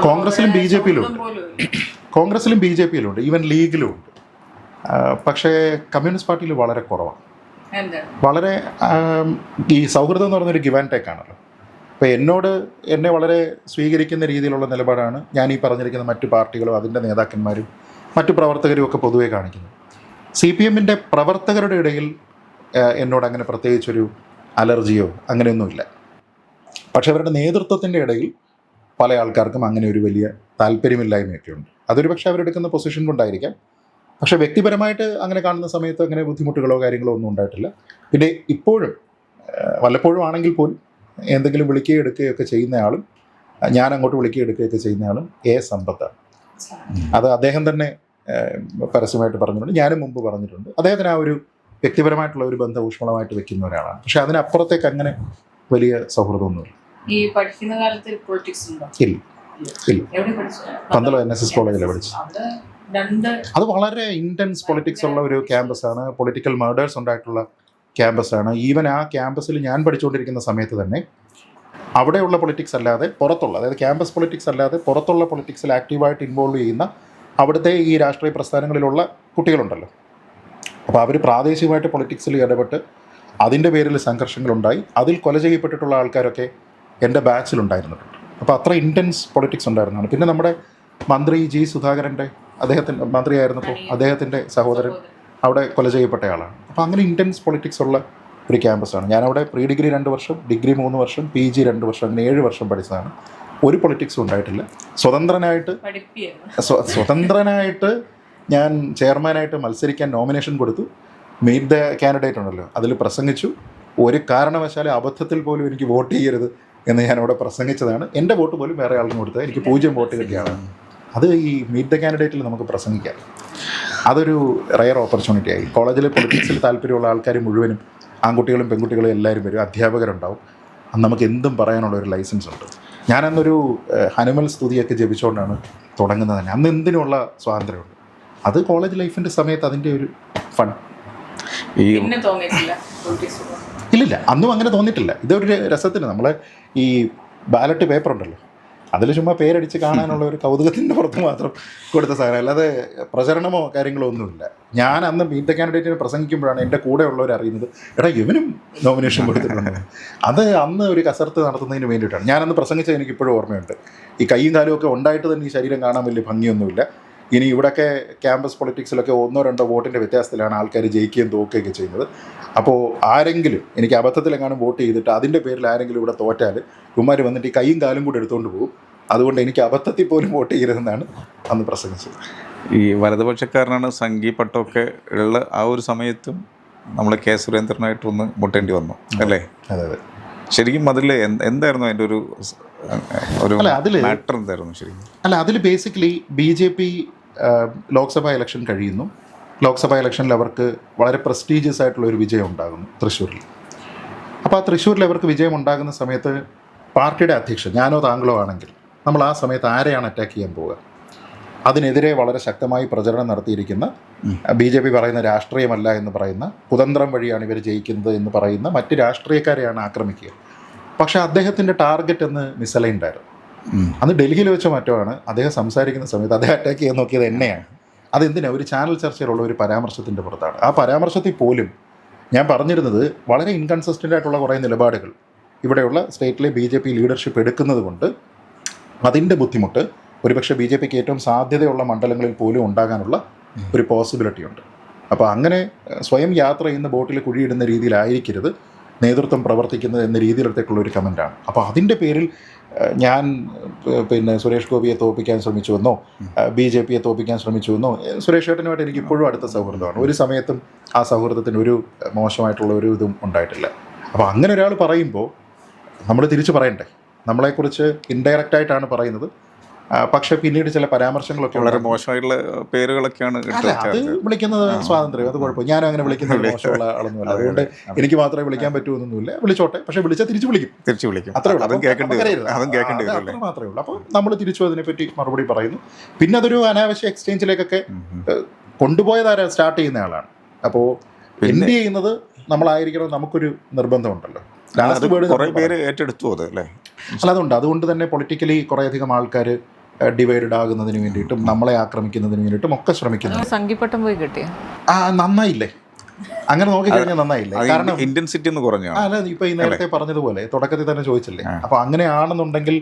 കോൺഗ്രസിലും BJPയിലും ഉണ്ട്, ഈവൻ ലീഗിലും ഉണ്ട്. പക്ഷേ കമ്മ്യൂണിസ്റ്റ് പാർട്ടിയിൽ വളരെ കുറവാണ്. വളരെ ഈ സൗഹൃദം എന്ന് പറയുന്നൊരു ഗിവ് ആൻഡ് ടേക്ക് ആണല്ലോ. അപ്പോൾ എന്നെ വളരെ സ്വീകരിക്കുന്ന രീതിയിലുള്ള നിലപാടാണ് ഞാൻ ഈ പറഞ്ഞിരിക്കുന്ന മറ്റു പാർട്ടികളും അതിൻ്റെ നേതാക്കന്മാരും മറ്റു പ്രവർത്തകരും ഒക്കെ പൊതുവെ കാണിക്കുന്നത്. CPMൻ്റെ പ്രവർത്തകരുടെ ഇടയിൽ എന്നോട് അങ്ങനെ പ്രത്യേകിച്ചൊരു അലർജിയോ അങ്ങനെയൊന്നുമില്ല. പക്ഷെ അവരുടെ നേതൃത്വത്തിൻ്റെ ഇടയിൽ പല ആൾക്കാർക്കും അങ്ങനെ ഒരു വലിയ താല്പര്യമില്ലായ്മയൊക്കെ ഉണ്ട്. അതൊരു പക്ഷേ അവരെടുക്കുന്ന പൊസിഷൻ കൊണ്ടായിരിക്കാം. പക്ഷേ വ്യക്തിപരമായിട്ട് അങ്ങനെ കാണുന്ന സമയത്ത് അങ്ങനെ ബുദ്ധിമുട്ടുകളോ കാര്യങ്ങളോ ഒന്നും ഉണ്ടായിട്ടില്ല. പിന്നെ ഇപ്പോഴും വല്ലപ്പോഴും ആണെങ്കിൽ പോലും എന്തെങ്കിലും വിളിക്കുകയും എടുക്കുകയൊക്കെ ചെയ്യുന്നയാളും ഞാൻ അങ്ങോട്ട് വിളിക്കുകയും എടുക്കുകയൊക്കെ ചെയ്യുന്നയാളും സമ്പത്താണ്. അത് അദ്ദേഹം തന്നെ പരസ്യമായിട്ട് പറഞ്ഞിട്ടുണ്ട്, ഞാനും മുമ്പ് പറഞ്ഞിട്ടുണ്ട്. അദ്ദേഹത്തിന് ആ ഒരു വ്യക്തിപരമായിട്ടുള്ള ഒരു ബന്ധം ഊഷ്മളമായിട്ട് വെക്കുന്ന ഒരാളാണ്. പക്ഷെ അതിനപ്പുറത്തേക്ക് അങ്ങനെ വലിയ സൗഹൃദമൊന്നുമില്ല. ഈ പഠിക്കുന്ന കാലത്ത് പൊളിറ്റിക്സ് ഉണ്ടോ? ഇല്ല. പന്തളം NSS കോളേജിലാണ് പഠിച്ചത്. അത് വളരെ ഇൻറ്റൻസ് പൊളിറ്റിക്സ് ഉള്ള ഒരു ക്യാമ്പസാണ്. പൊളിറ്റിക്കൽ മർഡേഴ്സ് ഉണ്ടായിട്ടുള്ള ക്യാമ്പസാണ്. ഈവൻ ആ ക്യാമ്പസിൽ ഞാൻ പഠിച്ചുകൊണ്ടിരിക്കുന്ന സമയത്ത് തന്നെ അവിടെയുള്ള പൊളിറ്റിക്സ് അല്ലാതെ പുറത്തുള്ള, അതായത് ക്യാമ്പസ് പൊളിറ്റിക്സ് അല്ലാതെ പുറത്തുള്ള പൊളിറ്റിക്സിൽ ആക്റ്റീവായിട്ട് ഇൻവോൾവ് ചെയ്യുന്ന അവിടുത്തെ ഈ രാഷ്ട്രീയ പ്രസ്ഥാനങ്ങളിലുള്ള കുട്ടികളുണ്ടല്ലോ. അപ്പോൾ അവർ പ്രാദേശികമായിട്ട് പൊളിറ്റിക്സിൽ ഇടപെട്ട് അതിൻ്റെ പേരിൽ സംഘർഷങ്ങളുണ്ടായി. അതിൽ കൊല ചെയ്യപ്പെട്ടിട്ടുള്ള ആൾക്കാരൊക്കെ എൻ്റെ ബാച്ചിലുണ്ടായിരുന്നിട്ടുണ്ട്. അപ്പോൾ അത്ര ഇൻറ്റൻസ് പൊളിറ്റിക്സ് ഉണ്ടായിരുന്നതാണ്. പിന്നെ നമ്മുടെ മന്ത്രി G. സുധാകരൻ്റെ, അദ്ദേഹത്തിൻ്റെ മന്ത്രിയായിരുന്നപ്പോൾ അദ്ദേഹത്തിൻ്റെ സഹോദരൻ അവിടെ കൊല ചെയ്യപ്പെട്ടയാളാണ്. അപ്പോൾ അങ്ങനെ ഇൻറ്റൻസ് പൊളിറ്റിക്സ് ഉള്ള ഒരു ക്യാമ്പസാണ്. ഞാനവിടെ പ്രീ ഡിഗ്രി 2 വർഷം, ഡിഗ്രി 3 വർഷം, PG 2 വർഷം, അങ്ങനെ 7 വർഷം പഠിച്ചതാണ്. ഒരു പൊളിറ്റിക്സും ഉണ്ടായിട്ടില്ല. സ്വതന്ത്രനായിട്ട് ഞാൻ ചെയർമാനായിട്ട് മത്സരിക്കാൻ നോമിനേഷൻ കൊടുത്തു. മീറ്റ് ദ കാൻഡിഡേറ്റ് ഉണ്ടല്ലോ, അതിൽ പ്രസംഗിച്ചു. ഒരു കാരണവശാലും അബദ്ധത്തിൽ പോലും എനിക്ക് വോട്ട് ചെയ്യരുത് എന്ന് ഞാൻ അവിടെ പ്രസംഗിച്ചതാണ്. എൻ്റെ വോട്ട് പോലും വേറെ ആളിന് കൊടുത്തത്. എനിക്ക് 0 വോട്ട് കിട്ടിയാണ്. അത് ഈ മീറ്റ് ദ കാൻഡിഡേറ്റിൽ നമുക്ക് പ്രസംഗിക്കാം. അതൊരു റയർ ഓപ്പർച്യൂണിറ്റി ആയി. കോളേജിലെ പൊളിറ്റിക്സിൽ താല്പര്യമുള്ള ആൾക്കാർ മുഴുവനും ആൺകുട്ടികളും പെൺകുട്ടികളും എല്ലാവരും വരും, അധ്യാപകരുണ്ടാവും. അന്ന് നമുക്ക് എന്തും പറയാനുള്ള ഒരു ലൈസൻസ് ഉണ്ട്. ഞാനന്നൊരു ഹനുമൽ സ്തുതിയൊക്കെ ജപിച്ചുകൊണ്ടാണ് തുടങ്ങുന്നത് തന്നെ. അന്ന് എന്തിനുള്ള സ്വാതന്ത്ര്യമുണ്ട്. അത് കോളേജ് ലൈഫിൻ്റെ സമയത്ത് അതിൻ്റെ ഒരു ഫൺ. ഇല്ലില്ല, അന്നും അങ്ങനെ തോന്നിയിട്ടില്ല. ഇതൊരു രസത്തിന് നമ്മളെ ഈ ബാലറ്റ് പേപ്പർ ഉണ്ടല്ലോ, അതിൽ ചുമ്മാ പേരടിച്ച് കാണാനുള്ള ഒരു കൗതുകത്തിൻ്റെ പുറത്ത് മാത്രം കൊടുത്ത സാധനം, അല്ലാതെ പ്രചരണമോ കാര്യങ്ങളോ ഒന്നുമില്ല. ഞാൻ അന്ന് മീറ്റ് ദ കാൻഡിഡേറ്റിന് പ്രസംഗിക്കുമ്പോഴാണ് എൻ്റെ കൂടെ ഉള്ളവർ അറിയുന്നത്, എടാ ഇവനും നോമിനേഷൻ കൊടുത്തിട്ടുണ്ട്. അത് അന്ന് ഒരു കസർത്ത് നടത്തുന്നതിന് വേണ്ടിയിട്ടാണ്. ഞാനന്ന് പ്രസംഗിച്ചത് എനിക്കിപ്പോഴും ഓർമ്മയുണ്ട്. ഈ കൈയും കാലും ഒക്കെ ഉണ്ടായിട്ട് തന്നെ ഈ ശരീരം കാണാൻ വലിയ ഭംഗിയൊന്നുമില്ല. ഇനി ഇവിടെയൊക്കെ ക്യാമ്പസ് പൊളിറ്റിക്സിലൊക്കെ 1-2 വോട്ടിൻ്റെ വ്യത്യാസത്തിലാണ് ആൾക്കാർ ജയിക്കുകയും തോക്കുകയൊക്കെ ചെയ്യുന്നത്. അപ്പോൾ ആരെങ്കിലും എനിക്ക് അബദ്ധത്തിലെങ്ങാനും വോട്ട് ചെയ്തിട്ട് അതിൻ്റെ പേരിൽ ആരെങ്കിലും ഇവിടെ തോറ്റാൽ ഇവന്മാർ വന്നിട്ട് ഈ കൈയും കാലും കൂടെ എടുത്തുകൊണ്ട് പോകും. അതുകൊണ്ട് എനിക്ക് അബദ്ധത്തിൽ പോലും വോട്ട് ചെയ്യരുതെന്നാണ് അന്ന് പ്രസംഗിച്ചത്. ഈ വലതുപക്ഷക്കാരനാണ് സംഘി പട്ടമൊക്കെ ഉള്ള ആ ഒരു സമയത്തും നമ്മൾ കെ സുരേന്ദ്രനായിട്ടൊന്ന് മുട്ടേണ്ടി വന്നു അല്ലേ? അതെ അതെ. ശരിക്കും അതിൽ എന്തായിരുന്നു അതിൻ്റെ ഒരു അതിൽ മാറ്റർ എന്തായിരുന്നു ശരിക്കും? അല്ല, അതിൽ ബേസിക്കലി BJP ലോക്സഭാ ഇലക്ഷൻ കഴിയുന്നു. ലോക്സഭാ ഇലക്ഷനിൽ അവർക്ക് വളരെ പ്രസ്റ്റീജിയസ് ആയിട്ടുള്ള ഒരു വിജയം ഉണ്ടാകുന്നു തൃശ്ശൂരിൽ. അപ്പോൾ ആ തൃശ്ശൂരിൽ അവർക്ക് വിജയം ഉണ്ടാകുന്ന സമയത്ത് പാർട്ടിയുടെ അധ്യക്ഷൻ ഞാനോ താങ്കളോ ആണെങ്കിൽ നമ്മൾ ആ സമയത്ത് ആരെയാണ് അറ്റാക്ക് ചെയ്യാൻ പോവുക? അതിനെതിരെ വളരെ ശക്തമായി പ്രചരണം നടത്തിയിരിക്കുന്ന, BJP പറയുന്ന രാഷ്ട്രീയമല്ല എന്ന് പറയുന്ന, കുതന്ത്രം വഴിയാണ് ഇവർ ജയിക്കുന്നത് എന്ന് പറയുന്ന മറ്റ് രാഷ്ട്രീയക്കാരെയാണ് ആക്രമിക്കുക. പക്ഷേ അദ്ദേഹത്തിൻ്റെ ടാർഗറ്റ് എന്ന് മിസലൈൻഡ് ആയിരുന്നു. അന്ന് ഡൽഹിയിൽ വെച്ച മറ്റോ ആണ്. അദ്ദേഹം സംസാരിക്കുന്ന സമയത്ത് അദ്ദേഹം അറ്റാക്ക് ചെയ്യാൻ നോക്കിയത് എന്നെയാണ്. അതെന്തിനാണ്? ഒരു ചാനൽ ചർച്ചയിലുള്ള ഒരു പരാമർശത്തിൻ്റെ പുറത്താണ്. ആ പരാമർശത്തിൽ പോലും ഞാൻ പറഞ്ഞിരുന്നത് വളരെ ഇൻകൺസിസ്റ്റൻ്റ് ആയിട്ടുള്ള കുറേ നിലപാടുകൾ ഇവിടെയുള്ള സ്റ്റേറ്റിലെ BJP ലീഡർഷിപ്പ് എടുക്കുന്നത് കൊണ്ട് അതിൻ്റെ ബുദ്ധിമുട്ട് ഒരുപക്ഷെ BJPക്ക് ഏറ്റവും സാധ്യതയുള്ള മണ്ഡലങ്ങളിൽ പോലും ഉണ്ടാകാനുള്ള ഒരു പോസിബിലിറ്റി ഉണ്ട്. അപ്പോൾ അങ്ങനെ സ്വയം യാത്ര ചെയ്യുന്ന ബോട്ടിൽ കുഴിയിടുന്ന രീതിയിലായിരിക്കരുത് നേതൃത്വം പ്രവർത്തിക്കുന്നത് എന്ന രീതിയിലത്തേക്കുള്ള ഒരു കമൻറ്റാണ്. അപ്പോൾ അതിൻ്റെ പേരിൽ ഞാൻ സുരേഷ് ഗോപിയെ തോൽപ്പിക്കാൻ ശ്രമിച്ചുവെന്നോ BJPയെ തോൽപ്പിക്കാൻ ശ്രമിച്ചുവെന്നോ, സുരേഷ് ഏട്ടനുമായിട്ട് എനിക്ക് ഇപ്പോഴും അടുത്ത സൗഹൃദമാണ്. ഒരു സമയത്തും ആ സൗഹൃദത്തിന് ഒരു മോശമായിട്ടുള്ള ഒരു ഇതും ഉണ്ടായിട്ടില്ല. അപ്പോൾ അങ്ങനെ ഒരാൾ പറയുമ്പോൾ നമ്മൾ തിരിച്ചു പറയണ്ടേ? നമ്മളെക്കുറിച്ച് ഇൻഡയറക്റ്റായിട്ടാണ് പറയുന്നത്, പക്ഷേ പിന്നീട് ചില പരാമർശങ്ങളൊക്കെ വളരെ മോശമായിട്ടുള്ള പേരുകളൊക്കെയാണ്. അത് വിളിക്കുന്നത് സ്വാതന്ത്ര്യം, അത് കുഴപ്പമില്ല. ഞാനും അങ്ങനെ വിളിക്കുന്നത് മോശമുള്ള ആളൊന്നുമല്ല. അതുകൊണ്ട് എനിക്ക് മാത്രമേ വിളിക്കാൻ പറ്റുമെന്നൊന്നുമില്ല. വിളിച്ചോട്ടെ, പക്ഷേ വിളിച്ചാൽ തിരിച്ചു വിളിക്കും. അത്രേ ഉള്ളൂ. അത്ര മാത്രമേ ഉള്ളൂ. അപ്പോൾ നമ്മൾ തിരിച്ചു അതിനെപ്പറ്റി മറുപടി പറയുന്നു. പിന്നെ അതൊരു അനാവശ്യ എക്സ്ചേഞ്ചിലേക്കൊക്കെ കൊണ്ടുപോയതാരാ? സ്റ്റാർട്ട് ചെയ്യുന്ന ആളാണ്. അപ്പോൾ എന്ത് ചെയ്യുന്നത് നമ്മളായിരിക്കണം, നമുക്കൊരു നിർബന്ധമുണ്ടല്ലോ. ലാസ്റ്റ് വേർഡ് കുറേ പേര് ഏറ്റെടുത്തു അത് അല്ലേ? അല്ല, അതുകൊണ്ട് തന്നെ പൊളിറ്റിക്കലി കുറേയധികം ആൾക്കാർ ഡിവൈഡഡ് ആകുന്നതിന് വേണ്ടിയിട്ടും നമ്മളെ ആക്രമിക്കുന്നതിന് വേണ്ടിയിട്ടും ഒക്കെ ശ്രമിക്കുന്നു. സംഘിപ്പട്ടം പോയി കിട്ടിയ നന്നായില്ലേ? അങ്ങനെ നോക്കിക്കഴിഞ്ഞാൽ നന്നായില്ലേ? കാരണം ഇന്റൻസിറ്റി ഒന്ന് കുറഞ്ഞു. അല്ല, ഇപ്പൊ ഈ നേരത്തെ പറഞ്ഞതുപോലെ തുടക്കത്തിൽ തന്നെ ചോദിച്ചില്ലേ, അപ്പൊ അങ്ങനെയാണെന്നുണ്ടെങ്കിൽ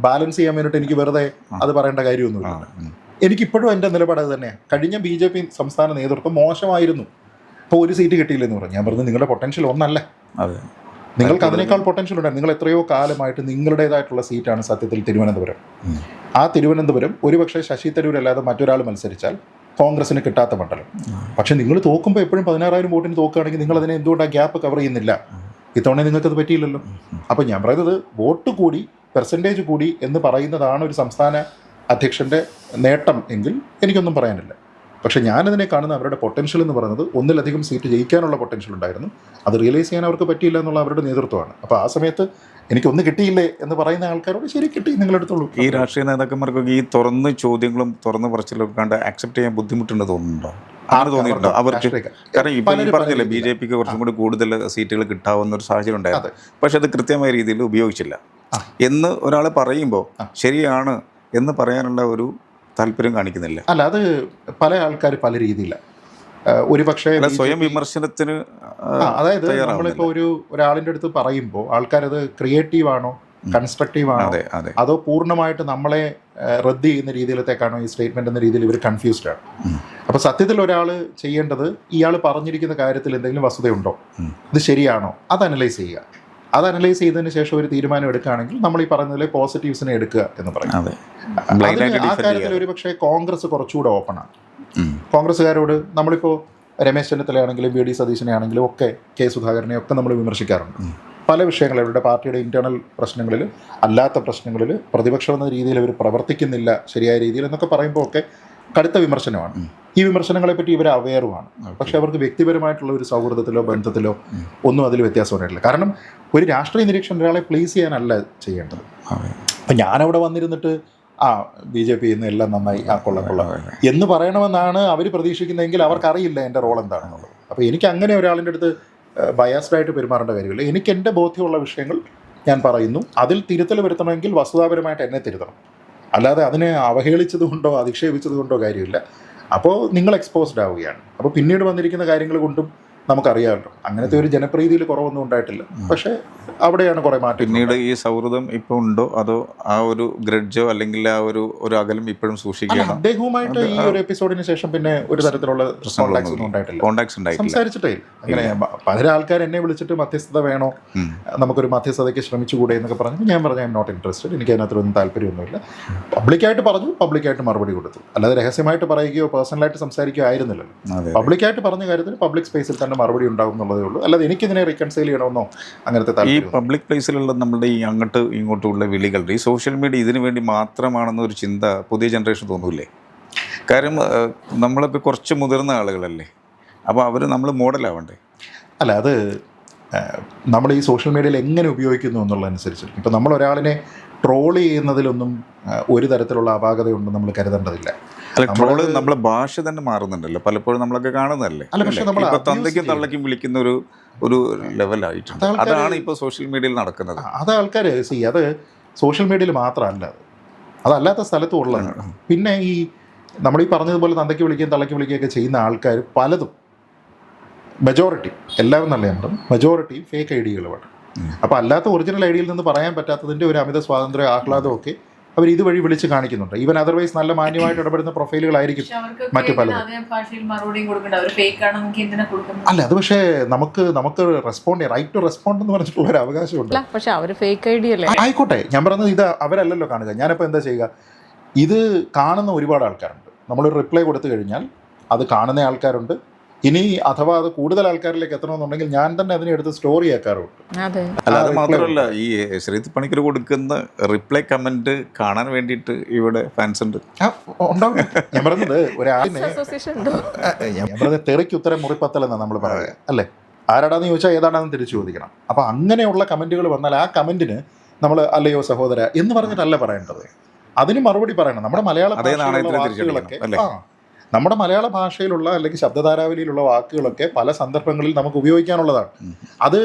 ബാലൻസ് ചെയ്യാൻ വേണ്ടിയിട്ട് എനിക്ക് വെറുതെ അത് പറയേണ്ട കാര്യമൊന്നുമില്ല. എനിക്കിപ്പോഴും എൻ്റെ നിലപാട് അത് തന്നെയാണ്. കഴിഞ്ഞ BJP സംസ്ഥാന നേതൃത്വം മോശമായിരുന്നു, ഇപ്പോൾ ഒരു സീറ്റ് കിട്ടിയില്ലെന്ന് പറഞ്ഞു. ഞാൻ പറഞ്ഞു നിങ്ങളുടെ പൊട്ടൻഷ്യൽ ഒന്നല്ല, നിങ്ങൾക്ക് അതിനേക്കാൾ പൊട്ടൻഷ്യൽ ഉണ്ടായിരുന്നു. നിങ്ങൾ എത്രയോ കാലമായിട്ട് നിങ്ങളുടേതായിട്ടുള്ള സീറ്റാണ് സത്യത്തിൽ തിരുവനന്തപുരം. ആ തിരുവനന്തപുരം ഒരുപക്ഷെ ശശി തരൂർ അല്ലാതെ മറ്റൊരാൾ മത്സരിച്ചാൽ കോൺഗ്രസിന് കിട്ടാത്ത മണ്ഡലം. പക്ഷേ നിങ്ങൾ തോക്കുമ്പോൾ എപ്പോഴും 16,000 വോട്ടിന് തോക്കുകയാണെങ്കിൽ നിങ്ങൾ അതിനെ എന്തുകൊണ്ട് ആ ഗ്യാപ്പ് കവർ ചെയ്യുന്നില്ല? ഇത്തവണ നിങ്ങൾക്കത് പറ്റിയില്ലല്ലോ. അപ്പോൾ ഞാൻ പറയുന്നത് വോട്ട് കൂടി, പെർസെൻറ്റേജ് കൂടി എന്ന് പറയുന്നതാണ് ഒരു സംസ്ഥാന അധ്യക്ഷൻ്റെ നേട്ടം എങ്കിൽ എനിക്കൊന്നും പറയാനില്ല. പക്ഷേ ഞാനതിനെ കാണുന്ന അവരുടെ പൊട്ടൻഷ്യൽ എന്ന് പറയുന്നത് ഒന്നിലധികം സീറ്റ് ജയിക്കാനുള്ള പൊട്ടൻഷ്യൽ ഉണ്ടായിരുന്നു. അത് റിയലൈസ് ചെയ്യാൻ അവർക്ക് പറ്റിയില്ല എന്നുള്ള അവരുടെ നേതൃത്വമാണ്. അപ്പോൾ ആ സമയത്ത് എനിക്കൊന്ന് കിട്ടിയില്ലേ എന്ന് പറയുന്ന ആൾക്കാരോട് ശരി കിട്ടി, നിങ്ങളെടുത്തോളൂ. ഈ രാഷ്ട്രീയ നേതാക്കന്മാർക്കൊക്കെ ഈ തുറന്ന് ചോദ്യങ്ങളും തുറന്ന് പറച്ചിലൊക്കെ കണ്ട് ആക്സെപ്റ്റ് ചെയ്യാൻ ബുദ്ധിമുട്ടുണ്ട് തോന്നുന്നുണ്ടോ? ആണ് തോന്നിയിട്ടുണ്ടോ അവർക്ക്? കാരണം ഇപ്പം ഈ പറഞ്ഞില്ലേ BJPക്ക് കുറച്ചും കൂടി കൂടുതൽ സീറ്റുകൾ കിട്ടാവുന്ന ഒരു സാഹചര്യം ഉണ്ടായിരുന്നു, പക്ഷെ അത് കൃത്യമായ രീതിയിൽ ഉപയോഗിച്ചില്ല എന്ന് ഒരാൾ പറയുമ്പോൾ ശരിയാണ് എന്ന് പറയാനുള്ള ഒരു താല്പര്യം കാണിക്കുന്നില്ല. അല്ല, അത് പല ആൾക്കാർ പല രീതിയിലാണ്. ഒരു പക്ഷേ സ്വയം വിമർശനത്തിന്, അതായത് നമ്മളിപ്പോൾ ഒരാളിൻ്റെ അടുത്ത് പറയുമ്പോൾ ആൾക്കാരത് ക്രിയേറ്റീവ് ആണോ, കൺസ്ട്രക്റ്റീവ് ആണോ, അതോ പൂർണ്ണമായിട്ട് നമ്മളെ റദ്ദ് ചെയ്യുന്ന രീതിയിലത്തേക്കാണോ ഈ സ്റ്റേറ്റ്മെന്റ് എന്ന രീതിയിൽ ഇവർ കൺഫ്യൂസ്ഡ് ആണ്. അപ്പോൾ സത്യത്തിൽ ഒരാൾ ചെയ്യേണ്ടത് ഇയാൾ പറഞ്ഞിരിക്കുന്ന കാര്യത്തിൽ എന്തെങ്കിലും വസ്തുതയുണ്ടോ, ഇത് ശരിയാണോ, അത് അനലൈസ് ചെയ്യുക. അത് അനലൈസ് ചെയ്തതിന് ശേഷം ഒരു തീരുമാനം എടുക്കുകയാണെങ്കിൽ നമ്മൾ ഈ പറഞ്ഞതിലെ പോസിറ്റീവ്സിനെ എടുക്കുക എന്ന് പറയും. അതെ, ആ കാര്യത്തിൽ ഒരു പക്ഷേ കോൺഗ്രസ് കുറച്ചുകൂടെ ഓപ്പണാണ്. കോൺഗ്രസ്സുകാരോട് നമ്മളിപ്പോൾ രമേശ് ചെന്നിത്തലയാണെങ്കിലും വി ഡി സതീശനെ ആണെങ്കിലും ഒക്കെ കെ സുധാകരനെ ഒക്കെ നമ്മൾ വിമർശിക്കാറുണ്ട്. പല വിഷയങ്ങൾ അവരുടെ പാർട്ടിയുടെ ഇൻറ്റേർണൽ പ്രശ്നങ്ങളിൽ, അല്ലാത്ത പ്രശ്നങ്ങളിൽ പ്രതിപക്ഷം എന്ന രീതിയിൽ അവർ പ്രവർത്തിക്കുന്നില്ല ശരിയായ രീതിയിൽ എന്നൊക്കെ പറയുമ്പോൾ ഒക്കെ കടുത്ത വിമർശനമാണ്. ഈ വിമർശനങ്ങളെപ്പറ്റി ഇവർ അവെയറുമാണ്. പക്ഷേ അവർക്ക് വ്യക്തിപരമായിട്ടുള്ള ഒരു സൗഹൃദത്തിലോ ബന്ധത്തിലോ ഒന്നും അതിൽ വ്യത്യാസം വരില്ല. കാരണം ഒരു രാഷ്ട്രീയ നിരീക്ഷകൻ ഒരാളെ പ്ലീസ് ചെയ്യാനല്ല ചെയ്യേണ്ടത്. അപ്പം ഞാനവിടെ വന്നിരുന്നിട്ട് BJP ഇന്ന് എല്ലാം നന്നായി, കൊള്ളാം എന്ന് പറയണമെന്നാണ് അവർ പ്രതീക്ഷിക്കുന്നതെങ്കിൽ അവർക്കറിയില്ല എൻ്റെ റോൾ എന്താണെന്നുള്ളത്. അപ്പോൾ എനിക്ക് അങ്ങനെ ഒരാളിൻ്റെ അടുത്ത് ബയാസ്ഡായിട്ട് പെരുമാറേണ്ട കാര്യമില്ല. എനിക്ക് എൻ്റെ ബോധ്യമുള്ള വിഷയങ്ങൾ ഞാൻ പറയുന്നു. അതിൽ തിരുത്തൽ വരുത്തണമെങ്കിൽ വസ്തുതാപരമായിട്ട് എന്നെ തിരുത്തണം. അല്ലാതെ അതിനെ അവഹേളിച്ചത് കൊണ്ടോ അധിക്ഷേപിച്ചത് കൊണ്ടോ കാര്യമില്ല. അപ്പോൾ നിങ്ങൾ എക്സ്പോസ്ഡ് ആവുകയാണ്. അപ്പോൾ പിന്നീട് വന്നിരിക്കുന്ന കാര്യങ്ങൾ കൊണ്ടും നമുക്കറിയാമല്ലോ അങ്ങനത്തെ ഒരു ജനപ്രീതിയിൽ കുറവൊന്നും ഉണ്ടായിട്ടില്ല. പക്ഷേ അവിടെയാണ് കുറേ മാറ്റം. പിന്നീട് ഈ സൗഹൃദം ഇപ്പോൾ ഉണ്ടോ അതോ ആ ഒരു ഗ്രഡ്ജോ അല്ലെങ്കിൽ ആ ഒരു അകലം ഇപ്പോഴും സൂക്ഷിക്കുകയാണ്? അദ്ദേഹവുമായിട്ട് ഈ ഒരു എപ്പിസോഡിന് ശേഷം പിന്നെ ഒരു തരത്തിലുള്ള കോണ്ടാക്ട്സ് ഒന്നും ഉണ്ടായിട്ടില്ല, സംസാരിച്ചിട്ടേ. അങ്ങനെ പല ആൾക്കാർ എന്നെ വിളിച്ചിട്ട് മധ്യസ്ഥത വേണോ, നമുക്കൊരു മധ്യസ്ഥതയ്ക്ക് ശ്രമിച്ചുകൂടെ എന്നൊക്കെ പറഞ്ഞു. ഞാൻ പറഞ്ഞു ഐ എം നോട്ട് ഇൻട്രസ്റ്റഡ്, എനിക്ക് അതിനകത്തൊന്നും താല്പര്യമൊന്നുമില്ല. പബ്ലിക്കായിട്ട് പറഞ്ഞു, പബ്ലിക്കായിട്ട് മറുപടി കൊടുത്തു. അല്ലാതെ രഹസ്യമായിട്ട് പറയുകയോ പേഴ്സണലായിട്ട് സംസാരിക്കുകയോ ആയിരുന്നില്ലല്ലോ. പബ്ലിക്കായിട്ട് പറഞ്ഞ കാര്യത്തിൽ പബ്ലിക് സ്പേസിൽ തന്നെ മറുപടി ഉണ്ടാവും എന്നുള്ളതേ ഉള്ളൂ. അല്ലാതെ എനിക്കിതിനെ റീകൺസൈൽ ചെയ്യണമെന്നോ അങ്ങനത്തെ ഈ പബ്ലിക് പ്ലേസിലുള്ള നമ്മുടെ ഈ അങ്ങോട്ടും ഇങ്ങോട്ടുമുള്ള വിളികളുടെ ഈ സോഷ്യൽ മീഡിയ ഇതിനു വേണ്ടി മാത്രമാണെന്നൊരു ചിന്ത പുതിയ ജനറേഷൻ തോന്നൂല്ലേ? കാര്യം നമ്മളിപ്പോൾ കുറച്ച് മുതിർന്ന ആളുകളല്ലേ, അപ്പോൾ അവർ നമ്മൾ മോഡലാവണ്ടേ? അല്ല, അത് നമ്മൾ ഈ സോഷ്യൽ മീഡിയയിൽ എങ്ങനെ ഉപയോഗിക്കുന്നു എന്നുള്ളതനുസരിച്ച്. ഇപ്പം നമ്മൾ ഒരാളിനെ ട്രോൾ ചെയ്യുന്നതിലൊന്നും ഒരു തരത്തിലുള്ള അപാകതയുണ്ടെന്ന് നമ്മൾ കരുതേണ്ടതില്ല. അല്ല, ട്രോള് നമ്മളെ ഭാഷ തന്നെ മാറുന്നുണ്ടല്ലോ, പലപ്പോഴും നമ്മളൊക്കെ കാണുന്നതല്ലേ. ഇപ്പൊ തന്തയ്ക്കും തള്ളയ്ക്കും വിളിക്കുന്ന ഒരു ലെവലായിട്ടുണ്ട്. അതാണ് ഇപ്പോൾ സോഷ്യൽ മീഡിയയിൽ നടക്കുന്നത്. അത് ആൾക്കാർ അത് സോഷ്യൽ മീഡിയയിൽ മാത്രമല്ല, അതല്ലാത്ത സ്ഥലത്തും ഉള്ളതാണ്. പിന്നെ ഈ നമ്മളീ പറഞ്ഞതുപോലെ തന്തയ്ക്ക് വിളിക്കുകയും തള്ളയ്ക്ക് വിളിക്കുകയൊക്കെ ചെയ്യുന്ന ആൾക്കാർ പലതും, മെജോറിറ്റി, എല്ലാവരും നല്ല മെജോറിറ്റി ഫേക്ക് ഐഡിയകളുമാണ്. അപ്പോൾ അല്ലാത്ത ഒറിജിനൽ ഐഡിയയിൽ നിന്ന് പറയാൻ പറ്റാത്തതിൻ്റെ ഒരു അമിത സ്വാതന്ത്ര്യം, ആഹ്ലാദമൊക്കെ അവർ ഇതുവഴി വിളിച്ച് കാണിക്കുന്നുണ്ട്. ഈവൻ അതർവൈസ് നല്ല മാന്യമായിട്ട് ഇടപെടുന്ന പ്രൊഫൈലുകളായിരിക്കും മറ്റു പലതും. അല്ല, അത് പക്ഷേ നമുക്ക് റെസ്പോണ്ട് ചെയ്യാം. റൈറ്റ് ടു റെസ്പോണ്ട് എന്ന് പറഞ്ഞിട്ടുള്ള ഒരു അവകാശമുണ്ട്. ആയിക്കോട്ടെ, ഞാൻ പറഞ്ഞത് ഇത് അവരല്ലല്ലോ കാണുക. ഞാനിപ്പോൾ എന്താ ചെയ്യുക, ഇത് കാണുന്ന ഒരുപാട് ആൾക്കാരുണ്ട്. നമ്മളൊരു റിപ്ലൈ കൊടുത്തു കഴിഞ്ഞാൽ അത് കാണുന്ന ആൾക്കാരുണ്ട്. ഇനി അഥവാ അത് കൂടുതൽ ആൾക്കാരിലേക്ക് എത്തണമെന്നുണ്ടെങ്കിൽ ഞാൻ തന്നെ അതിനെ എടുത്ത് സ്റ്റോറി ആക്കാറുണ്ട്. അല്ല, അത് മാത്രമല്ല, ഈ ശ്രീജിത്ത് പണിക്കർ കൊടുക്കുന്ന റിപ്ലൈ കമന്റ് കാണാൻ വേണ്ടിയിട്ട് ഇവിടെ ഫാൻസ് ഉണ്ട്, ഉണ്ടാവും. ഞാൻ പറഞ്ഞത് തെറിക്ക് ഉത്തരം മുറിപ്പത്തലെന്നാണ് നമ്മൾ പറയുക, അല്ലേ? ആരാടാന്ന് ചോദിച്ചാൽ ഏതാണെന്ന് തിരിച്ചു ചോദിക്കണം. അപ്പോൾ അങ്ങനെയുള്ള കമന്റുകൾ വന്നാൽ ആ കമന്റിന് നമ്മൾ അല്ലയോ സഹോദര എന്ന് പറഞ്ഞിട്ടല്ല പറയേണ്ടത്, അതിന് മറുപടി പറയണം. നമ്മുടെ മലയാള വാക്കുകളൊക്കെ നമ്മുടെ മലയാള ഭാഷയിലുള്ള അല്ലെങ്കിൽ ശബ്ദധാരാവലിയിലുള്ള വാക്കുകളൊക്കെ പല സന്ദർഭങ്ങളിൽ നമുക്ക് ഉപയോഗിക്കാനുള്ളതാണ്. അത്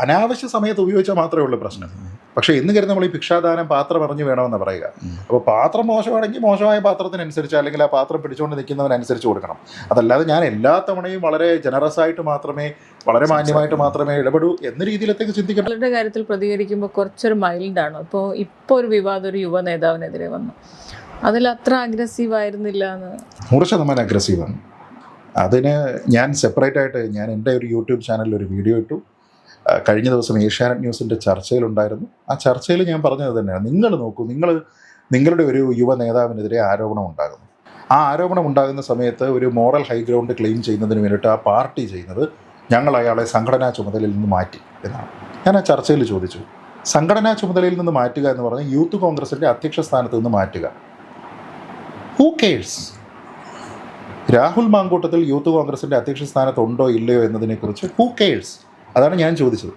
അനാവശ്യ സമയത്ത് ഉപയോഗിച്ചാൽ മാത്രമേ ഉള്ളൂ പ്രശ്നം. പക്ഷേ എന്ന് കരുതി നമ്മൾ ഈ ഭിക്ഷാദാനം പാത്രം അറിഞ്ഞു വേണമെന്ന് പറയുക. അപ്പോൾ പാത്രം മോശമാണെങ്കിൽ മോശമായ പാത്രത്തിനനുസരിച്ച്, അല്ലെങ്കിൽ ആ പാത്രം പിടിച്ചുകൊണ്ട് നിൽക്കുന്നവനനുസരിച്ച് കൊടുക്കണം. അതല്ലാതെ ഞാൻ എല്ലാ തവണയും വളരെ ജനറസ് ആയിട്ട് മാത്രമേ, വളരെ മാന്യമായിട്ട് മാത്രമേ ഇടപെടൂ എന്ന രീതിയിലത്തേക്ക് ചിന്തിക്കണം. അവരുടെ കാര്യത്തിൽ പ്രതികരിക്കുമ്പോൾ കുറച്ചൊരു മൈൽഡാണ്. ഇപ്പോൾ ഒരു വിവാദം ഒരു യുവ നേതാവിനെതിരെ വന്നു, അതിൽ അത്ര അഗ്രസീവ് ആയിരുന്നില്ല എന്ന്. 100% അഗ്രസീവാണ്. അതിന് ഞാൻ സെപ്പറേറ്റ് ആയിട്ട് ഞാൻ എൻ്റെ ഒരു യൂട്യൂബ് ചാനലിൽ ഒരു വീഡിയോ ഇട്ടു. കഴിഞ്ഞ ദിവസം ഏഷ്യാനെറ്റ് ന്യൂസിൻ്റെ ചർച്ചയിലുണ്ടായിരുന്നു. ആ ചർച്ചയിൽ ഞാൻ പറഞ്ഞത് തന്നെയാണ്, നിങ്ങൾ നോക്കൂ, നിങ്ങളുടെ ഒരു യുവ നേതാവിനെതിരെ ആരോപണം ഉണ്ടാകുന്നു. ആ ആരോപണം ഉണ്ടാകുന്ന സമയത്ത് ഒരു മോറൽ ഹൈഗ്രൗണ്ട് ക്ലെയിം ചെയ്യുന്നതിന് വേണ്ടിയിട്ട് ആ പാർട്ടി ചെയ്യുന്നത് ഞങ്ങൾ അയാളെ സംഘടനാ ചുമതലയിൽ നിന്ന് മാറ്റി എന്നാണ്. ഞാൻ ആ ചർച്ചയിൽ ചോദിച്ചു, സംഘടനാ ചുമതലയിൽ നിന്ന് മാറ്റുക എന്ന് പറഞ്ഞാൽ യൂത്ത് കോൺഗ്രസിൻ്റെ അധ്യക്ഷ സ്ഥാനത്ത് നിന്ന് മാറ്റുക. Who cares? Rahul Mankoottathil youth കോൺഗ്രസിൻ്റെ അധ്യക്ഷ സ്ഥാനത്തുണ്ടോ ഇല്ലയോ എന്നതിനെക്കുറിച്ച് ഹൂ കേഴ്സ്? അതാണ് ഞാൻ ചോദിച്ചത്.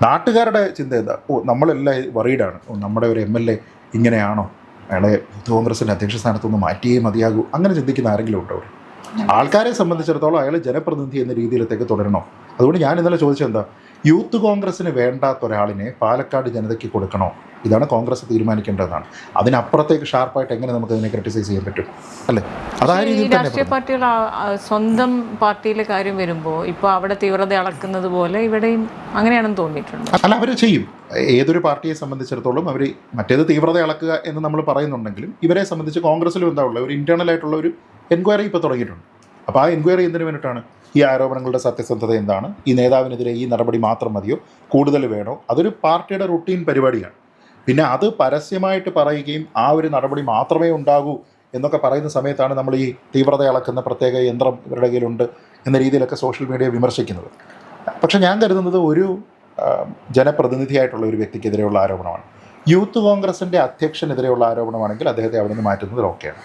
നാട്ടുകാരുടെ ചിന്ത എന്താ? നമ്മളെല്ലാം വറീഡാണ്, നമ്മുടെ ഒരു MLA ഇങ്ങനെയാണോ, അയാളെ യൂത്ത് കോൺഗ്രസിൻ്റെ അധ്യക്ഷ സ്ഥാനത്തൊന്ന് മാറ്റിയേ മതിയാകൂ, അങ്ങനെ ചിന്തിക്കുന്ന ആരെങ്കിലും ഉണ്ടോ? ആൾക്കാരെ സംബന്ധിച്ചിടത്തോളം അയാൾ ജനപ്രതിനിധി എന്ന രീതിയിലത്തേക്ക് തുടരണോ? അതുകൊണ്ട് ഞാൻ ഇന്നലെ ചോദിച്ചത് എന്താ, യൂത്ത് കോൺഗ്രസ്സിന് വേണ്ടാത്ത ഒരാളിനെ പാലക്കാട് ജനതയ്ക്ക് കൊടുക്കണോ? ഇതാണ് കോൺഗ്രസ് തീരുമാനിക്കേണ്ടതാണ്. അതിനപ്പുറത്തേക്ക് ഷാർപ്പായിട്ട് എങ്ങനെ നമുക്ക് അതിനെ ക്രിട്ടിസൈസ് ചെയ്യാൻ പറ്റും, അല്ലേ? അതായത് രാഷ്ട്രീയ പാർട്ടികൾ സ്വന്തം പാർട്ടിയിലെ കാര്യം വരുമ്പോൾ ഇപ്പോൾ അവിടെ തീവ്രത അളക്കുന്നത് പോലെ ഇവിടെയും അങ്ങനെയാണെന്ന് തോന്നിയിട്ടുണ്ട്. അല്ല, അവർ ചെയ്യും. ഏതൊരു പാർട്ടിയെ സംബന്ധിച്ചിടത്തോളം അവർ മറ്റേത് തീവ്രത അളക്കുക എന്ന് നമ്മൾ പറയുന്നുണ്ടെങ്കിലും ഇവരെ സംബന്ധിച്ച് കോൺഗ്രസ്സിലും എന്താ ഉള്ളത്, ഒരു ഇൻറ്റേർണൽ ആയിട്ടുള്ള ഒരു എൻക്വയറി ഇപ്പോൾ തുടങ്ങിയിട്ടുണ്ട്. അപ്പോൾ ആ എൻക്വയറി എന്തിനു വേണ്ടിയിട്ടാണ്? ഈ ആരോപണങ്ങളുടെ സത്യസന്ധത എന്താണ്, ഈ നേതാവിനെതിരെ ഈ നടപടി മാത്രം മതിയോ, കൂടുതൽ വേണോ, അതൊരു പാർട്ടിയുടെ റുട്ടീൻ പരിപാടിയാണ്. പിന്നെ അത് പരസ്യമായിട്ട് പറയുകയും ആ ഒരു നടപടി മാത്രമേ ഉണ്ടാകൂ എന്നൊക്കെ പറയുന്ന സമയത്താണ് നമ്മൾ ഈ തീവ്രത അളക്കുന്ന പ്രത്യേക യന്ത്രം ഇവരുടെ കയ്യിലുണ്ട് എന്ന രീതിയിലൊക്കെ സോഷ്യൽ മീഡിയ വിമർശിക്കുന്നത്. പക്ഷേ ഞാൻ കരുതുന്നത് ഒരു ജനപ്രതിനിധിയായിട്ടുള്ള ഒരു വ്യക്തിക്കെതിരെയുള്ള ആരോപണമാണ്. യൂത്ത് കോൺഗ്രസിൻ്റെ അധ്യക്ഷനെതിരെയുള്ള ആരോപണമാണെങ്കിൽ അദ്ദേഹത്തെ അവിടെ നിന്ന് മാറ്റുന്നതിൽ ഓക്കെയാണ്.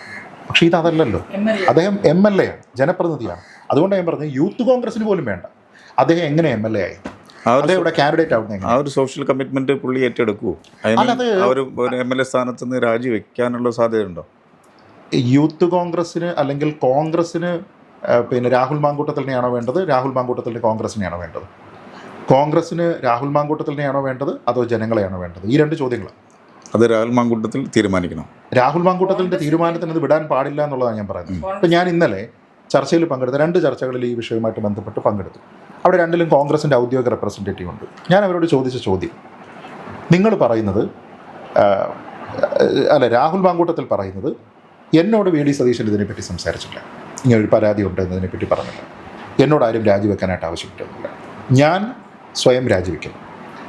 പക്ഷേ ഇതല്ലല്ലോ. അദ്ദേഹം MLA ആണ്, ജനപ്രതിനിധിയാണ്. അതുകൊണ്ട് ഞാൻ പറഞ്ഞത് യൂത്ത് കോൺഗ്രസിന് പോലും വേണ്ട. അദ്ദേഹം എങ്ങനെ MLA ആയി? ഇവിടെ കാൻഡിഡേറ്റ് ആവുന്ന ആ ഒരു സോഷ്യൽ കമ്മിറ്റ്മെന്റ് പുള്ളി ഏറ്റെടുക്കൂ? ഒരു MLA സ്ഥാനത്ത് നിന്ന് രാജിവെക്കാനുള്ള സാധ്യതയുണ്ടോ? യൂത്ത് കോൺഗ്രസിന് അല്ലെങ്കിൽ കോൺഗ്രസിന് പിന്നെ രാഹുൽ മാങ്കൂട്ടത്തിനെയാണോ വേണ്ടത്, രാഹുൽ മാങ്കൂട്ടത്തിൻ്റെ കോൺഗ്രസിനെയാണോ വേണ്ടത്? കോൺഗ്രസിന് രാഹുൽ മാങ്കൂട്ടത്തിനെയാണോ വേണ്ടത്, അതോ ജനങ്ങളെയാണോ വേണ്ടത്? ഈ രണ്ട് ചോദ്യങ്ങൾ അത് രാഹുൽ മാങ്കൂട്ടത്തിൽ തീരുമാനിക്കണം. രാഹുൽ മാങ്കൂട്ടത്തിൻ്റെ തീരുമാനത്തിന് അത് വിടാൻ പാടില്ല എന്നുള്ളതാണ് ഞാൻ പറയുന്നത്. ഇപ്പം ഞാൻ ഇന്നലെ ചർച്ചയിൽ പങ്കെടുത്ത 2 ചർച്ചകളിൽ ഈ വിഷയവുമായിട്ട് ബന്ധപ്പെട്ട് പങ്കെടുത്തു. അവിടെ രണ്ടിലും കോൺഗ്രസിൻ്റെ ഔദ്യോഗിക റെപ്രസെൻറ്റേറ്റീവ് ഉണ്ട്. ഞാൻ അവരോട് ചോദിച്ച ചോദ്യം, നിങ്ങൾ പറയുന്നത് രാഹുൽ മാങ്കൂട്ടത്തിൽ പറയുന്നത് എന്നോട് VD സതീശൻ ഇതിനെപ്പറ്റി സംസാരിച്ചില്ല, ഇങ്ങനൊരു പരാതി ഉണ്ട് എന്നതിനെപ്പറ്റി പറഞ്ഞില്ല, എന്നോട് ആരും രാജിവെക്കാനായിട്ട് ആവശ്യപ്പെട്ടിട്ടില്ല, ഞാൻ സ്വയം രാജിവെക്കുന്നു.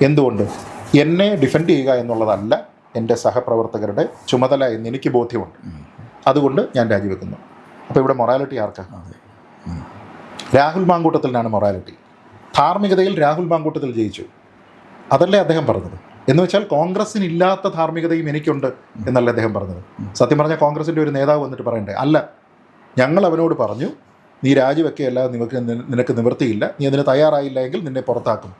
എന്തുകൊണ്ട്? എന്നെ ഡിഫെൻഡ് ചെയ്യുക എന്നുള്ളതല്ല എൻ്റെ സഹപ്രവർത്തകരുടെ ചുമതല എന്ന് എനിക്ക് ബോധ്യമുണ്ട്, അതുകൊണ്ട് ഞാൻ രാജിവെക്കുന്നു. അപ്പോൾ ഇവിടെ മൊറാലിറ്റി ആർക്കാണ്? രാഹുൽ മാങ്കൂട്ടത്തിനാണ് മൊറാലിറ്റി. ധാർമ്മികതയിൽ രാഹുൽ മാങ്കൂട്ടത്തിൽ ജയിച്ചു, അതല്ലേ അദ്ദേഹം പറഞ്ഞത്? എന്ന് വെച്ചാൽ കോൺഗ്രസിന് ഇല്ലാത്ത ധാർമ്മികതയും എനിക്കുണ്ട് എന്നല്ല അദ്ദേഹം പറഞ്ഞത്. സത്യം പറഞ്ഞാൽ കോൺഗ്രസിൻ്റെ ഒരു നേതാവ് വന്നിട്ട് പറയണ്ടേ, അല്ല ഞങ്ങൾ അവനോട് പറഞ്ഞു നീ രാജിവെക്കുകയല്ല, നിനക്ക് നിവൃത്തിയില്ല, നീ അതിന് തയ്യാറായില്ല എങ്കിൽ നിന്നെ പുറത്താക്കും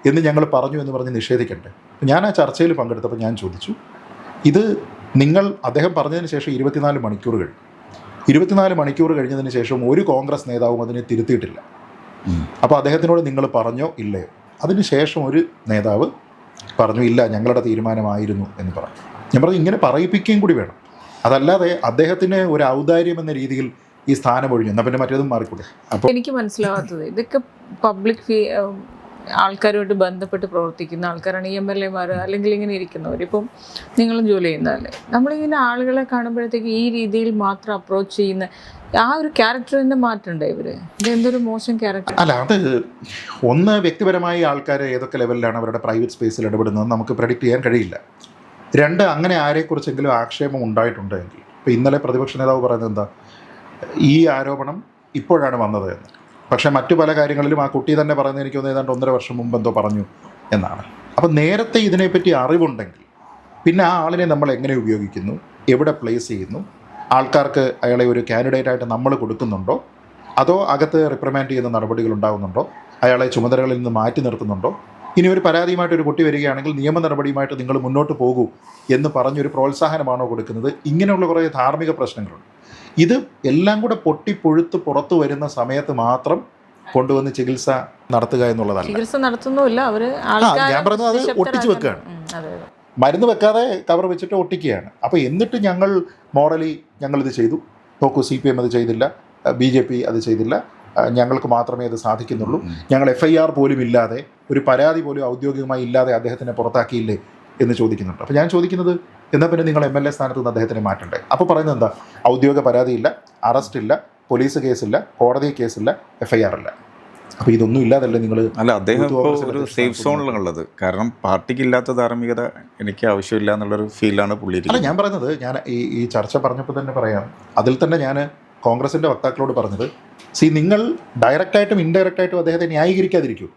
എന്ന് ഞങ്ങൾ പറഞ്ഞു എന്ന് പറഞ്ഞ് നിഷേധിക്കണ്ടേ? ഞാൻ ആ ചർച്ചയിൽ പങ്കെടുത്തപ്പോൾ ഞാൻ ചോദിച്ചു, ഇത് അദ്ദേഹം പറഞ്ഞതിന് ശേഷം 24 മണിക്കൂർ കഴിഞ്ഞു. 24 മണിക്കൂർ കഴിഞ്ഞതിന് ശേഷം ഒരു കോൺഗ്രസ് നേതാവും അതിനെ തിരുത്തിയിട്ടില്ല. അപ്പോൾ അദ്ദേഹത്തിനോട് നിങ്ങൾ പറഞ്ഞോ ഇല്ലയോ? അതിന് ശേഷം ഒരു നേതാവ് പറഞ്ഞു, ഇല്ല ഞങ്ങളുടെ തീരുമാനമായിരുന്നു എന്ന് പറഞ്ഞു. ഞാൻ പറഞ്ഞു ഇങ്ങനെ പറയിപ്പിക്കുകയും കൂടി വേണം. അതല്ലാതെ അദ്ദേഹത്തിന് ഒരു ഔദാര്യം എന്ന രീതിയിൽ ഈ സ്ഥാനം ഒഴിഞ്ഞു എന്നാൽ പിന്നെ മറ്റേതും മാറിക്കൂടെ? അപ്പോൾ എനിക്ക് മനസ്സിലാവാത്തത് ഇതൊക്കെ പബ്ലിക് ആൾക്കാരുമായിട്ട് ബന്ധപ്പെട്ട് പ്രവർത്തിക്കുന്ന ആൾക്കാരാണ് ഈ MLA മാർ അല്ലെങ്കിൽ ഇങ്ങനെ ഇരിക്കുന്നവർ. ഇപ്പം നിങ്ങളും ജോലി ചെയ്യുന്നതല്ലേ, നമ്മളിങ്ങനെ ആളുകളെ കാണുമ്പോഴത്തേക്ക് ഈ രീതിയിൽ മാത്രം അപ്രോച്ച് ചെയ്യുന്ന ആ ഒരു ക്യാരക്ടറിൻ്റെ മാറ്റണ്ടേ ഇവർ? ഇതെന്തൊരു മോശം ക്യാരക്ടർ അല്ല. അത് ഒന്ന്, വ്യക്തിപരമായി ആൾക്കാർ ഏതൊക്കെ ലെവലിലാണ് അവരുടെ പ്രൈവറ്റ് സ്പേസിൽ ഇടപെടുന്നത് നമുക്ക് പ്രെഡിക്റ്റ് ചെയ്യാൻ കഴിയില്ല. 2, അങ്ങനെ ആരെക്കുറിച്ചെങ്കിലും ആക്ഷേപം ഉണ്ടായിട്ടുണ്ടെങ്കിൽ, ഇപ്പോൾ ഇന്നലെ പ്രതിപക്ഷ നേതാവ് പറയുന്നത് എന്താ, ഈ ആരോപണം ഇപ്പോഴാണ് വന്നത് എന്ന്. പക്ഷേ മറ്റു പല കാര്യങ്ങളിലും ആ കുട്ടി തന്നെ പറയുന്നത് എനിക്ക് തോന്നുന്നത് ഏതാണ്ട് 1.5 വർഷം മുമ്പ് എന്തോ പറഞ്ഞു എന്നാണ്. അപ്പം നേരത്തെ ഇതിനെപ്പറ്റി അറിവുണ്ടെങ്കിൽ പിന്നെ ആ ആളിനെ നമ്മൾ എങ്ങനെ ഉപയോഗിക്കുന്നു, എവിടെ പ്ലേസ് ചെയ്യുന്നു, ആൾക്കാർക്ക് അയാളെ ഒരു കാൻഡിഡേറ്റായിട്ട് നമ്മൾ കൊടുക്കുന്നുണ്ടോ, അതോ അകത്ത് റിപ്രമാൻഡ് ചെയ്യുന്ന നടപടികൾ ഉണ്ടാകുന്നുണ്ടോ, അയാളെ ചുമതലകളിൽ നിന്ന് മാറ്റി നിർത്തുന്നുണ്ടോ, ഇനി ഒരു പരാതിയുമായിട്ട് ഒരു കുട്ടി വരികയാണെങ്കിൽ നിയമ നടപടിയുമായിട്ട് നിങ്ങൾ മുന്നോട്ട് പോകൂ എന്ന് പറഞ്ഞൊരു പ്രോത്സാഹനമാണോ കൊടുക്കുന്നത്? ഇങ്ങനെയുള്ള കുറേ ധാർമ്മിക പ്രശ്നങ്ങളുണ്ട്. ഇത് എല്ലാം കൂടെ പൊട്ടിപ്പൊഴുത്ത് പുറത്തു വരുന്ന സമയത്ത് മാത്രം കൊണ്ടുവന്ന് ചികിത്സ നടത്തുക എന്നുള്ളതല്ല. ചികിത്സ നടത്തുന്നില്ല അവർ. ഞാൻ പറഞ്ഞത് അത് ഒട്ടിച്ചു വെക്കുകയാണ്, മരുന്ന് വെക്കാതെ കവർ വെച്ചിട്ട് ഒട്ടിക്കുകയാണ്. അപ്പോൾ എന്നിട്ട് ഞങ്ങൾ മോറലി ഞങ്ങളിത് ചെയ്തു, നോക്കൂ CPM അത് ചെയ്തില്ല, BJP അത് ചെയ്തില്ല, ഞങ്ങൾക്ക് മാത്രമേ അത് സാധിക്കുന്നുള്ളൂ, ഞങ്ങൾ FIR പോലും ഇല്ലാതെ, ഒരു പരാതി പോലും ഔദ്യോഗികമായി ഇല്ലാതെ അദ്ദേഹത്തിനെ പുറത്താക്കിയില്ലേ എന്ന് ചോദിക്കുന്നുണ്ട്. അപ്പോൾ ഞാൻ ചോദിക്കുന്നത്, എന്നാൽ പിന്നെ നിങ്ങൾ MLA സ്ഥാനത്ത് നിന്ന് അദ്ദേഹത്തിനെ മാറ്റണ്ടേ? അപ്പോൾ പറയുന്നത് എന്താ, ഔദ്യോഗിക പരാതിയില്ല, അറസ്റ്റ് ഇല്ല, പോലീസ് കേസില്ല, കോടതി കേസില്ല, FIR ഇല്ല. അപ്പോൾ ഇതൊന്നും ഇല്ലാതല്ലേ നിങ്ങൾ? അല്ല, അദ്ദേഹം ഇപ്പോൾ ഒരു സേഫ് സോണിലുള്ളത്. കാരണം പാർട്ടിക്കില്ലാത്ത ധാർമ്മികത എനിക്ക് ആവശ്യമില്ല എന്നുള്ളൊരു ഫീലാണ് പുള്ളി. അല്ല, ഞാൻ പറയുന്നത്, ഞാൻ ഈ ചർച്ച പറഞ്ഞപ്പോൾ തന്നെ പറയാം, അതിൽ തന്നെ ഞാൻ കോൺഗ്രസിൻ്റെ വക്താക്കളോട് പറഞ്ഞത്, നിങ്ങൾ ഡയറക്റ്റായിട്ടും ഇൻഡയറക്റ്റായിട്ടും അദ്ദേഹത്തെ ന്യായീകരിക്കാതിരിക്കൂ.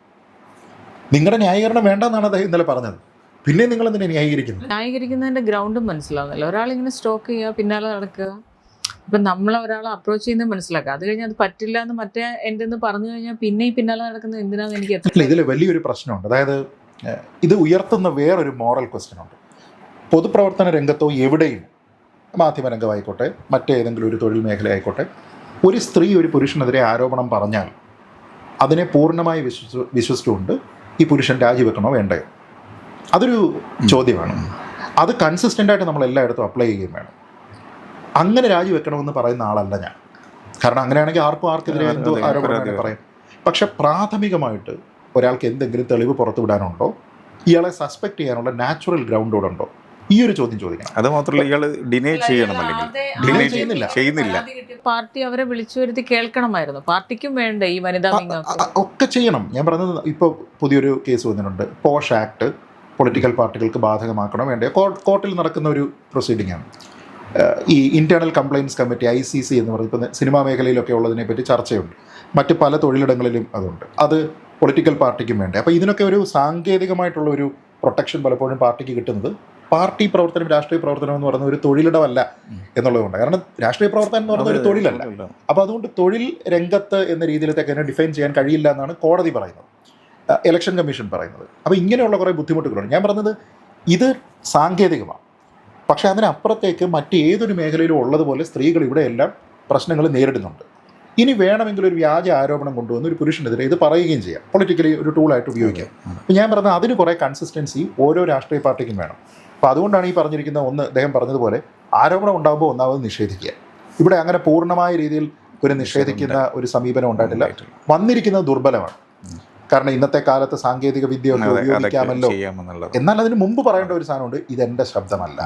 നിങ്ങളുടെ ന്യായീകരണം വേണ്ടെന്നാണ് അദ്ദേഹം ഇന്നലെ പറഞ്ഞത്. പിന്നെ നിങ്ങൾ എന്തിനാ ന്യായീകരിക്കുന്നതിൻ്റെ ഗ്രൗണ്ടും മനസ്സിലാവുന്നില്ല. ഒരാളിങ്ങനെ സ്റ്റോക്ക് ചെയ്യുക, പിന്നാലെ നടക്കുക. ഇപ്പം നമ്മൾ ഒരാളെ അപ്രോച്ച് ചെയ്യുന്നത് മനസ്സിലാക്കുക, അത് കഴിഞ്ഞാൽ അത് പറ്റില്ല എന്ന് മറ്റേ എൻ്റെ എന്ന് പറഞ്ഞു കഴിഞ്ഞാൽ പിന്നെയും പിന്നാലെ നടക്കുന്നത് എന്തിനാണെന്ന് എനിക്ക് അല്ല. ഇതിൽ വലിയൊരു പ്രശ്നമുണ്ട്. അതായത് ഇത് ഉയർത്തുന്ന വേറൊരു മോറൽ ക്വസ്റ്റ്യനുണ്ട്. പൊതുപ്രവർത്തന രംഗത്തോ എവിടെയും, മാധ്യമരംഗമായിക്കോട്ടെ, മറ്റേതെങ്കിലും ഒരു തൊഴിൽ മേഖല ആയിക്കോട്ടെ, ഒരു സ്ത്രീ ഒരു പുരുഷനെതിരെ ആരോപണം പറഞ്ഞാൽ അതിനെ പൂർണ്ണമായി വിശ്വസിച്ചുകൊണ്ട് ഈ പുരുഷൻ രാജിവെക്കണോ വേണ്ടയോ? അതൊരു ചോദ്യമാണ്. അത് കൺസിസ്റ്റൻ്റായിട്ട് നമ്മൾ എല്ലായിടത്തും അപ്ലൈ ചെയ്യുകയും വേണം. അങ്ങനെ രാജിവെക്കണമെന്ന് പറയുന്ന ആളല്ല ഞാൻ. കാരണം അങ്ങനെയാണെങ്കിൽ ആർക്കെതിരെ എന്തോ ആരോപണം പറയും. പക്ഷെ പ്രാഥമികമായിട്ട് ഒരാൾക്ക് എന്തെങ്കിലും തെളിവ് പുറത്തുവിടാനുണ്ടോ, ഇയാളെ സസ്പെക്ട് ചെയ്യാനുള്ള നാച്ചുറൽ ഗ്രൗണ്ടോടുണ്ടോ, ഈ ഒരു ചോദ്യം ചോദിക്കണം. അത് മാത്രമല്ല ഇയാൾ ഡിനേ ചെയ്യണം, അല്ലെങ്കിൽ ഡിനേ ചെയ്യുന്നില്ല. പാർട്ടി അവരെ വിളിച്ചു വരുത്തി കേൾക്കണമായിരുന്നു. പാർട്ടിക്കും വേണ്ട ഈ വനിതാ വിങ് ഒക്കെ ചെയ്യണം. ഞാൻ പറഞ്ഞത് ഇപ്പോൾ പുതിയൊരു കേസ് വന്നിട്ടുണ്ട്, പോഷ് ആക്ട് പൊളിറ്റിക്കൽ പാർട്ടികൾക്ക് ബാധകമാക്കണോ വേണ്ടേ, കോർട്ടിൽ നടക്കുന്ന ഒരു പ്രൊസീഡിംഗ് ആണ്. ഈ ഇൻറ്റേർണൽ കംപ്ലയിൻറ്റ്സ് കമ്മിറ്റി ICC എന്ന് പറയുന്നത് ഇപ്പോൾ സിനിമാ മേഖലയിലൊക്കെ ഉള്ളതിനെപ്പറ്റി ചർച്ചയുണ്ട്, മറ്റ് പല തൊഴിലിടങ്ങളിലും അതുണ്ട്. അത് പൊളിറ്റിക്കൽ പാർട്ടിക്കും വേണ്ടേ. അപ്പോൾ ഇതിനൊക്കെ ഒരു സാങ്കേതികമായിട്ടുള്ള ഒരു പ്രൊട്ടക്ഷൻ പലപ്പോഴും പാർട്ടിക്ക് കിട്ടുന്നത് പാർട്ടി പ്രവർത്തനം, രാഷ്ട്രീയ പ്രവർത്തനം എന്ന് പറയുന്ന ഒരു തൊഴിലിടമല്ല എന്നുള്ളതുകൊണ്ട്. കാരണം രാഷ്ട്രീയ പ്രവർത്തനം എന്ന് പറയുന്ന ഒരു തൊഴിലല്ല. അപ്പോൾ അതുകൊണ്ട് തൊഴിൽ രംഗത്ത് എന്ന രീതിയിലത്തേക്ക് തന്നെ ഡിഫൈൻ ചെയ്യാൻ കഴിയില്ല എന്നാണ് കോടതി പറയുന്നത്, ഇലക്ഷൻ കമ്മീഷൻ പറയുന്നത്. അപ്പോൾ ഇങ്ങനെയുള്ള കുറേ ബുദ്ധിമുട്ടുകളുണ്ട്. ഞാൻ പറഞ്ഞത് ഇത് സാങ്കേതികമാണ്, പക്ഷേ അതിനപ്പുറത്തേക്ക് മറ്റേതൊരു മേഖലയിലും ഉള്ളതുപോലെ സ്ത്രീകൾ ഇവിടെയെല്ലാം പ്രശ്നങ്ങൾ നേരിടുന്നുണ്ട്. ഇനി വേണമെങ്കിൽ ഒരു വ്യാജ ആരോപണം കൊണ്ടുവന്ന് ഒരു പുരുഷനെതിരെ ഇത് പറയുകയും ചെയ്യാം, പൊളിറ്റിക്കലി ഒരു ടൂളായിട്ട് ഉപയോഗിക്കാം. അപ്പോൾ ഞാൻ പറഞ്ഞത് അതിന് കുറേ കൺസിസ്റ്റൻസി ഓരോ രാഷ്ട്രീയ പാർട്ടിക്കും വേണം. അപ്പോൾ അതുകൊണ്ടാണ് ഈ പറഞ്ഞിരിക്കുന്ന ഒന്ന്, അദ്ദേഹം പറഞ്ഞതുപോലെ ആരോപണം ഉണ്ടാകുമ്പോൾ ഒന്നാമത് നിഷേധിക്കുക. ഇവിടെ അങ്ങനെ പൂർണ്ണമായ രീതിയിൽ ഒരു നിഷേധിക്കുന്ന ഒരു സമീപനം ഉണ്ടായിട്ടില്ല. വന്നിരിക്കുന്നത് ദുർബലമാണ്. കാരണം ഇന്നത്തെ കാലത്ത് സാങ്കേതിക വിദ്യ ഒക്കെ ഉപയോഗിക്കാമല്ലോ. എന്നാൽ അതിന് മുമ്പ് പറയേണ്ട ഒരു സാധനമുണ്ട്, ഇതെൻ്റെ ശബ്ദമല്ല.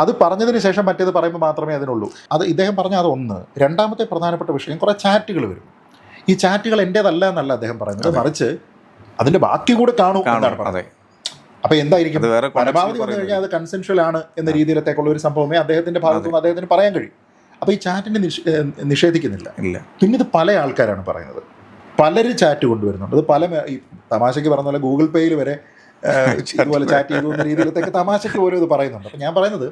അത് പറഞ്ഞതിന് ശേഷം മറ്റേത് പറയുമ്പോൾ മാത്രമേ അതിനുള്ളൂ. അത് ഇദ്ദേഹം പറഞ്ഞ അതൊന്ന്. രണ്ടാമത്തെ പ്രധാനപ്പെട്ട വിഷയം, കുറേ ചാറ്റുകൾ വരും. ഈ ചാറ്റുകൾ എൻ്റേതല്ല എന്നല്ല അദ്ദേഹം പറയുന്നത്, മറിച്ച് അതിൻ്റെ ബാക്കി കൂടെ കാണൂ എന്നാണ് പറയുന്നത്. അപ്പോൾ എന്തായിരിക്കും, പരമാവധി വന്നു കഴിഞ്ഞാൽ അത് കൺസെൻഷ്വൽ ആണ് എന്ന രീതിയിലത്തേക്കുള്ള ഒരു സംഭവമേ അദ്ദേഹത്തിൻ്റെ ഭാഗത്തുനിന്ന് അദ്ദേഹത്തിന് പറയാൻ കഴിയും. അപ്പോൾ ഈ ചാറ്റിനെ നിഷേധിക്കുന്നില്ല. പിന്നെ ഇത് പല ആൾക്കാരാണ് പറയുന്നത്, പലരും ചാറ്റ് കൊണ്ടുവരുന്നുണ്ട്. അത് പല ഈ തമാശയ്ക്ക് പറഞ്ഞ പോലെ ഗൂഗിൾ പേയിൽ വരെ ഇതുപോലെ ചാറ്റ് ചെയ്തു എന്ന രീതിയിലത്തേക്ക് തമാശയ്ക്ക് ഓരോ ഇത് പറയുന്നുണ്ട്. അപ്പം ഞാൻ പറയുന്നത്,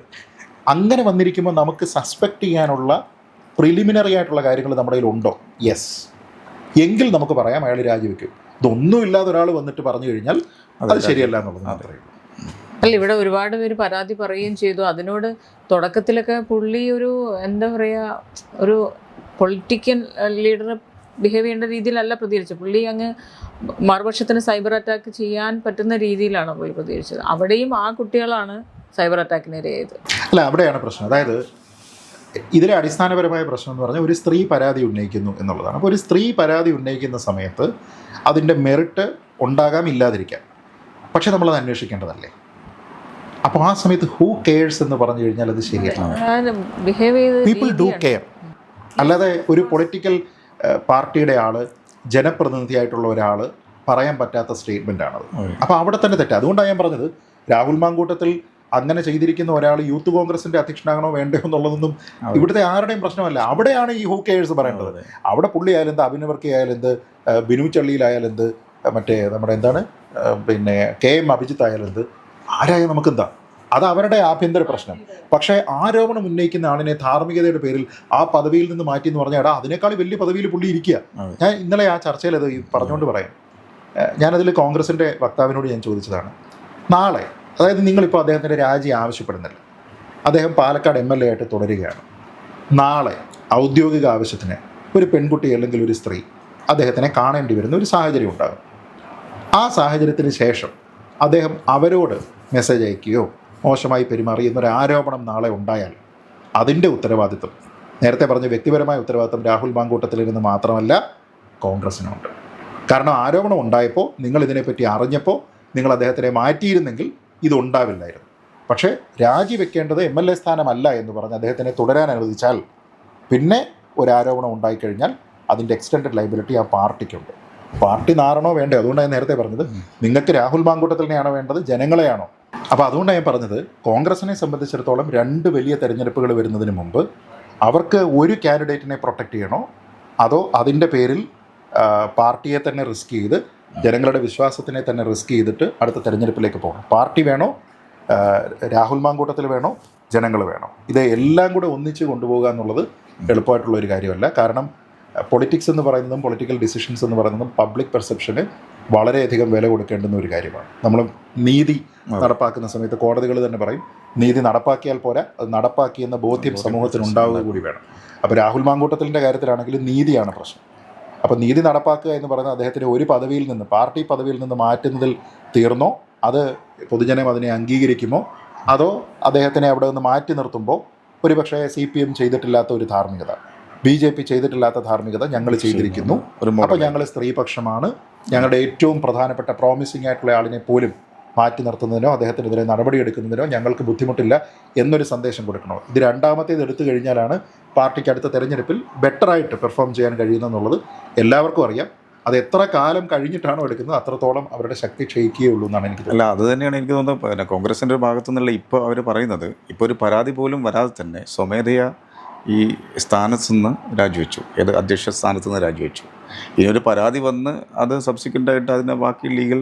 അങ്ങനെ വന്നിരിക്കുമ്പോൾ നമുക്ക് സസ്പെക്ട് ചെയ്യാനുള്ള പ്രിലിമിനറി ആയിട്ടുള്ള കാര്യങ്ങൾ നമ്മുടെ കയ്യിൽ ഉണ്ടോ? യെസ്, എങ്കിൽ നമുക്ക് പറയാം അയാൾ രാജിവെക്കും. ഇതൊന്നും ഇല്ലാതെ ഒരാൾ വന്നിട്ട് പറഞ്ഞു കഴിഞ്ഞാൽ അത് ശരിയല്ല എന്നുള്ളത് മാത്രമേ ഉള്ളൂ. അല്ല, ഇവിടെ ഒരുപാട് പേര് പരാതി പറയുകയും ചെയ്തു. അതിനോട് തുടക്കത്തിലൊക്കെ പുള്ളി ഒരു എന്താ പറയുക, ഒരു പൊളിറ്റിക്കൽ ലീഡർ ബിഹേവ് ചെയ്യേണ്ട രീതിയിലല്ല പ്രതികരിച്ചത്. പുള്ളി അങ്ങ് മറുപക്ഷത്തിന് സൈബർ അറ്റാക്ക് ചെയ്യാൻ പറ്റുന്ന രീതിയിലാണ് പുള്ളി പ്രതികരിച്ചത്. അവിടെയും ആ കുട്ടികളാണ് സൈബർ അറ്റാക്കിന് ഇരയായത്. അല്ല, അവിടെയാണ് പ്രശ്നം. അതായത് ഇതിലെ അടിസ്ഥാനപരമായ പ്രശ്നം എന്ന് പറഞ്ഞാൽ ഒരു സ്ത്രീ പരാതി ഉന്നയിക്കുന്നു എന്നുള്ളതാണ്. അപ്പോൾ ഒരു സ്ത്രീ പരാതി ഉന്നയിക്കുന്ന സമയത്ത് അതിൻ്റെ മെറിറ്റ് ഉണ്ടാകാം, ഇല്ലാതിരിക്കാം, പക്ഷെ നമ്മളത് അന്വേഷിക്കേണ്ടതല്ലേ. അപ്പോൾ ആ സമയത്ത് ഹൂ കെയർസ് എന്ന് പറഞ്ഞു കഴിഞ്ഞാൽ അത് ശരിയല്ല. People do care. അല്ലാതെ ഒരു പൊളിറ്റിക്കൽ പാർട്ടിയുടെ ആൾ, ജനപ്രതിനിധിയായിട്ടുള്ള ഒരാൾ പറയാൻ പറ്റാത്ത സ്റ്റേറ്റ്മെൻറ്റാണത്. അപ്പോൾ അവിടെ തന്നെ തെറ്റ്. അതുകൊണ്ടാണ് ഞാൻ പറഞ്ഞത്, രാഹുൽ മാങ്കൂട്ടത്തിൽ അങ്ങനെ ചെയ്തിരിക്കുന്ന ഒരാൾ യൂത്ത് കോൺഗ്രസിൻ്റെ അധ്യക്ഷനാകണോ വേണ്ടയോ എന്നുള്ളതൊന്നും ഇവിടുത്തെ ആരുടെയും പ്രശ്നമല്ല. അവിടെയാണ് ഈ ഹൂ കെയേഴ്സ് പറയേണ്ടത്. അവിടെ പുള്ളി ആയാലെന്ത്, അഭിനവ് വർക്കി ആയാലെന്ത്, ബിനു ചള്ളിയിലായാലെന്ത്, മറ്റേ നമ്മുടെ എന്താണ് പിന്നെ KM അഭിജിത്ത് ആയാലെന്ത്, ആരായാലും നമുക്കെന്താ, അത് അവരുടെ ആഭ്യന്തര പ്രശ്നം. പക്ഷേ ആരോപണം ഉന്നയിക്കുന്ന ആളിനെ ധാർമ്മികതയുടെ പേരിൽ ആ പദവിയിൽ നിന്ന് മാറ്റി എന്ന് പറഞ്ഞാൽ അതിനേക്കാൾ വലിയ പദവിയിൽ പുള്ളി ഇരിക്കുക. ഞാൻ ഇന്നലെ ആ ചർച്ചയിൽ അത് പറഞ്ഞുകൊണ്ട് പറയാം. ഞാനതിൽ കോൺഗ്രസിൻ്റെ വക്താവിനോട് ഞാൻ ചോദിച്ചതാണ്, നാളെ, അതായത് നിങ്ങളിപ്പോൾ അദ്ദേഹത്തിൻ്റെ രാജി ആവശ്യപ്പെടുന്നില്ല, അദ്ദേഹം പാലക്കാട് MLA ആയിട്ട് തുടരുകയാണ്. നാളെ ഔദ്യോഗിക ആവശ്യത്തിന് ഒരു പെൺകുട്ടി അല്ലെങ്കിൽ ഒരു സ്ത്രീ അദ്ദേഹത്തിനെ കാണേണ്ടി വരുന്ന ഒരു സാഹചര്യം ഉണ്ടാകും. ആ സാഹചര്യത്തിന് ശേഷം അദ്ദേഹം അവരോട് മെസ്സേജ് അയക്കുകയോ മോശമായി പെരുമാറി എന്നൊരു ആരോപണം നാളെ ഉണ്ടായാൽ അതിൻ്റെ ഉത്തരവാദിത്വം, നേരത്തെ പറഞ്ഞ വ്യക്തിപരമായ ഉത്തരവാദിത്വം രാഹുൽ മാങ്കൂട്ടത്തിൽ നിന്ന് മാത്രമല്ല കോൺഗ്രസിനുണ്ട്. കാരണം ആരോപണം ഉണ്ടായപ്പോൾ, നിങ്ങൾ ഇതിനെപ്പറ്റി അറിഞ്ഞപ്പോൾ നിങ്ങൾ അദ്ദേഹത്തിനെ മാറ്റിയിരുന്നെങ്കിൽ ഇതുണ്ടാവില്ലായിരുന്നു. പക്ഷേ രാജിവെക്കേണ്ടത് MLA സ്ഥാനമല്ല എന്ന് പറഞ്ഞ് അദ്ദേഹത്തിനെ തുടരാൻ അനുവദിച്ചാൽ പിന്നെ ഒരാരോപണം ഉണ്ടായിക്കഴിഞ്ഞാൽ അതിൻ്റെ എക്സ്റ്റൻഡഡ് ലൈബിലിറ്റി ആ പാർട്ടിക്കുണ്ട്. പാർട്ടി നാറണോ വേണ്ടേ? അതുകൊണ്ടാണ് ഞാൻ നേരത്തെ പറഞ്ഞത്, നിങ്ങൾക്ക് രാഹുൽ മാങ്കൂട്ടത്തിനെയാണോ വേണ്ടത്, ജനങ്ങളെയാണോ? അപ്പോൾ അതുകൊണ്ടാണ് ഞാൻ പറഞ്ഞത്, കോൺഗ്രസിനെ സംബന്ധിച്ചിടത്തോളം 2 വലിയ തെരഞ്ഞെടുപ്പുകൾ വരുന്നതിന് മുമ്പ് അവർക്ക് ഒരു കാൻഡിഡേറ്റിനെ പ്രൊട്ടക്റ്റ് ചെയ്യണോ, അതോ അതിൻ്റെ പേരിൽ പാർട്ടിയെ തന്നെ റിസ്ക് ചെയ്ത്, ജനങ്ങളുടെ വിശ്വാസത്തിനെ തന്നെ റിസ്ക് ചെയ്തിട്ട് അടുത്ത തെരഞ്ഞെടുപ്പിലേക്ക് പോകണം. പാർട്ടി വേണോ, രാഹുൽ മാങ്കൂട്ടത്തിൽ വേണോ, ജനങ്ങൾ വേണോ? ഇത് എല്ലാം കൂടെ ഒന്നിച്ച് കൊണ്ടുപോകുക എന്നുള്ളത് എളുപ്പമായിട്ടുള്ളൊരു കാര്യമല്ല. കാരണം പൊളിറ്റിക്സ് എന്ന് പറയുന്നതും പൊളിറ്റിക്കൽ ഡിസിഷൻസ് എന്ന് പറയുന്നതും പബ്ലിക് പെർസെപ്ഷന് വളരെയധികം വില കൊടുക്കേണ്ടുന്ന ഒരു കാര്യമാണ്. നമ്മൾ നീതി നടപ്പാക്കുന്ന സമയത്ത് കോടതികൾ തന്നെ പറയും, നീതി നടപ്പാക്കിയാൽ പോരാ, അത് നടപ്പാക്കിയെന്ന ബോധ്യം സമൂഹത്തിന് ഉണ്ടാവുക കൂടി വേണം. അപ്പോൾ രാഹുൽ മാങ്കൂട്ടത്തിൻ്റെ കാര്യത്തിലാണെങ്കിലും നീതിയാണ് പ്രശ്നം. അപ്പോൾ നീതി നടപ്പാക്കുക എന്ന് പറയുന്നത് അദ്ദേഹത്തിന് ഒരു പദവിയിൽ നിന്ന്, പാർട്ടി പദവിയിൽ നിന്ന് മാറ്റുന്നതിൽ തീർന്നോ, അത് പൊതുജനം അതിനെ അംഗീകരിക്കുമോ, അതോ അദ്ദേഹത്തിനെ അവിടെ നിന്ന് മാറ്റി നിർത്തുമ്പോൾ ഒരുപക്ഷേ CPM ചെയ്തിട്ടില്ലാത്ത ഒരു ധാർമ്മികത, BJP ചെയ്തിട്ടില്ലാത്ത ധാർമ്മികത ഞങ്ങൾ ചെയ്തിരിക്കുന്നു, അപ്പോൾ ഞങ്ങൾ സ്ത്രീപക്ഷമാണ്, ഞങ്ങളുടെ ഏറ്റവും പ്രധാനപ്പെട്ട പ്രോമിസിംഗ് ആയിട്ടുള്ള ആളിനെ പോലും മാറ്റി നിർത്തുന്നതിനോ അദ്ദേഹത്തിനെതിരെ നടപടിയെടുക്കുന്നതിനോ ഞങ്ങൾക്ക് ബുദ്ധിമുട്ടില്ല എന്നൊരു സന്ദേശം കൊടുക്കണോ. ഇത് രണ്ടാമത്തേത് എടുത്തു കഴിഞ്ഞാലാണ് പാർട്ടിക്ക് അടുത്ത തെരഞ്ഞെടുപ്പിൽ ബെറ്ററായിട്ട് പെർഫോം ചെയ്യാൻ കഴിയുന്നതെന്നുള്ളത് എല്ലാവർക്കും അറിയാം. അത് എത്ര കാലം കഴിഞ്ഞിട്ടാണോ എടുക്കുന്നത് അത്രത്തോളം അവരുടെ ശക്തി ക്ഷയിക്കുകയുള്ളൂ എന്നാണ് എനിക്ക് തോന്നുന്നത്. അല്ല, അത് തന്നെയാണ് എനിക്ക് തോന്നുന്നത്. പിന്നെ കോൺഗ്രസിൻ്റെ ഭാഗത്തു നിന്നുള്ള ഇപ്പോൾ അവർ പറയുന്നത്, ഇപ്പോൾ ഒരു പരാതി പോലും വരാതെ തന്നെ സ്വമേധയാ ഈ സ്ഥാനത്ത് നിന്ന് രാജിവെച്ചു, ഏത് അധ്യക്ഷ സ്ഥാനത്ത് നിന്ന് രാജിവെച്ചു. ഇനിയൊരു പരാതി വന്ന് അത് സബ്സിക്വൻ്റായിട്ട് അതിൻ്റെ ബാക്കി ലീഗൽ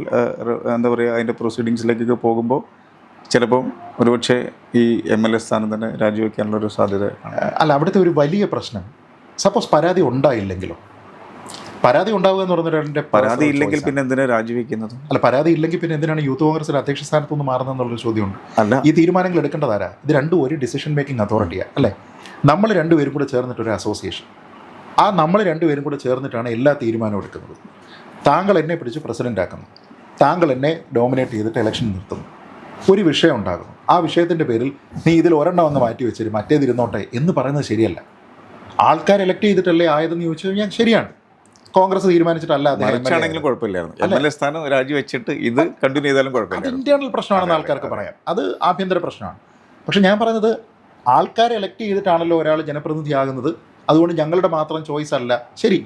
എന്താ പറയുക അതിൻ്റെ പ്രൊസീഡിങ്സിലേക്കൊക്കെ പോകുമ്പോൾ ചിലപ്പം ഒരുപക്ഷെ ഈ MLA സ്ഥാനം തന്നെ രാജിവെക്കാനുള്ളൊരു സാധ്യത. അല്ല, അവിടുത്തെ ഒരു വലിയ പ്രശ്നം സപ്പോസ് പരാതി ഉണ്ടായില്ലെങ്കിലോ, പരാതി ഉണ്ടാവുക എന്ന് പറഞ്ഞ പരാതി ഇല്ലെങ്കിൽ പിന്നെ എന്തിനാണ് രാജിവെക്കുന്നത്? അല്ല, പരാതി ഇല്ലെങ്കിൽ പിന്നെ എന്തിനാണ് യൂത്ത് കോൺഗ്രസിന്റെ അധ്യക്ഷ സ്ഥാനത്ത് നിന്ന് മാറുന്നതെന്നുള്ളൊരു ചോദ്യമുണ്ട്. അല്ല, ഈ തീരുമാനങ്ങൾ എടുക്കേണ്ടതാരാ? ഇത് രണ്ടും ഒരു ഡിസിഷൻ മേക്കിംഗ് അതോറിറ്റിയാണ് അല്ലേ? നമ്മൾ രണ്ടുപേരും കൂടെ ചേർന്നിട്ടൊരു അസോസിയേഷൻ, ആ നമ്മൾ രണ്ടുപേരും കൂടെ ചേർന്നിട്ടാണ് എല്ലാ തീരുമാനവും എടുക്കുന്നത്. താങ്കൾ എന്നെ പിടിച്ച് പ്രസിഡൻ്റ് ആക്കുന്നു, താങ്കൾ എന്നെ ഡോമിനേറ്റ് ചെയ്തിട്ട് ഇലക്ഷൻ നിർത്തുന്നു, ഒരു വിഷയം ഉണ്ടാകുന്നു, ആ വിഷയത്തിൻ്റെ പേരിൽ നീ ഇതിൽ ഒരെണ്ണം അങ്ങ് മാറ്റി വെച്ചിട്ട് മറ്റേതിരുന്നോട്ടെ എന്ന് പറയുന്നത് ശരിയല്ല. ആൾക്കാർ എലക്ട് ചെയ്തിട്ടല്ലേ ആയതെന്ന് ചോദിച്ചു കഴിഞ്ഞാൽ ശരിയാണ്. കോൺഗ്രസ് തീരുമാനിച്ചിട്ടല്ല മറിച്ചാണെങ്കിലും കുഴപ്പമില്ലായിരുന്നു. MLA സ്ഥാനം രാജിവെച്ചിട്ട് ഇത് കണ്ടിന്യൂ ചെയ്താലും കുഴപ്പമില്ല. ഇന്റേണൽ പ്രശ്നമാണെന്ന് ആൾക്കാർക്ക് പറയാം, അത് ആഭ്യന്തര പ്രശ്നമാണ്. പക്ഷെ ഞാൻ പറയുന്നത് ആൾക്കാരെ എലക്ട് ചെയ്തിട്ടാണല്ലോ ഒരാൾ ജനപ്രതിനിധിയാകുന്നത്, അതുകൊണ്ട് ഞങ്ങളുടെ മാത്രം ചോയ്സ് അല്ല ശരി.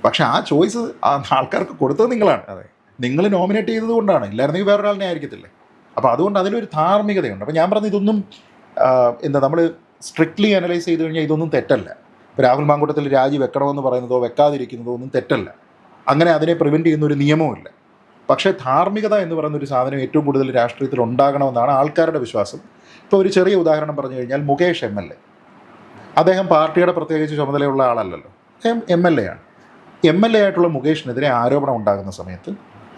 പക്ഷെ ആ ചോയ്സ് ആൾക്കാർക്ക് കൊടുത്തത് നിങ്ങളാണ്, നിങ്ങൾ നോമിനേറ്റ് ചെയ്തത് കൊണ്ടാണ്, ഇല്ലായിരുന്നെങ്കിൽ വേറൊരാളിനെ ആയിരിക്കത്തില്ലേ. അപ്പോൾ അതുകൊണ്ട് അതിലൊരു ധാർമ്മികതയുണ്ട്. അപ്പോൾ ഞാൻ പറഞ്ഞത് ഇതൊന്നും എന്താ നമ്മൾ സ്ട്രിക്ട്ലി അനലൈസ് ചെയ്ത് കഴിഞ്ഞാൽ ഇതൊന്നും തെറ്റല്ല. ഇപ്പോൾ രാഹുൽ മാങ്കൂട്ടത്തിൽ രാജി വെക്കണമെന്ന് പറയുന്നതോ വെക്കാതിരിക്കുന്നതോ ഒന്നും തെറ്റല്ല. അങ്ങനെ അതിനെ പ്രിവെൻറ്റ് ചെയ്യുന്ന ഒരു നിയമവുമില്ല. പക്ഷേ ധാർമ്മികത എന്ന് പറയുന്ന ഒരു സാധനം ഏറ്റവും കൂടുതൽ രാഷ്ട്രീയത്തിൽ ഉണ്ടാകണമെന്നാണ് ആൾക്കാരുടെ വിശ്വാസം. ഇപ്പോൾ ഒരു ചെറിയ ഉദാഹരണം പറഞ്ഞു കഴിഞ്ഞാൽ മുകേഷ് MLA, അദ്ദേഹം പാർട്ടിയുടെ പ്രത്യേകിച്ച് ചുമതലയുള്ള ആളല്ലല്ലോ, അദ്ദേഹം MLA ആണ്. MLA ആയിട്ടുള്ള മുകേഷിനെതിരെ ആരോപണം ഉണ്ടാകുന്ന സമയത്ത്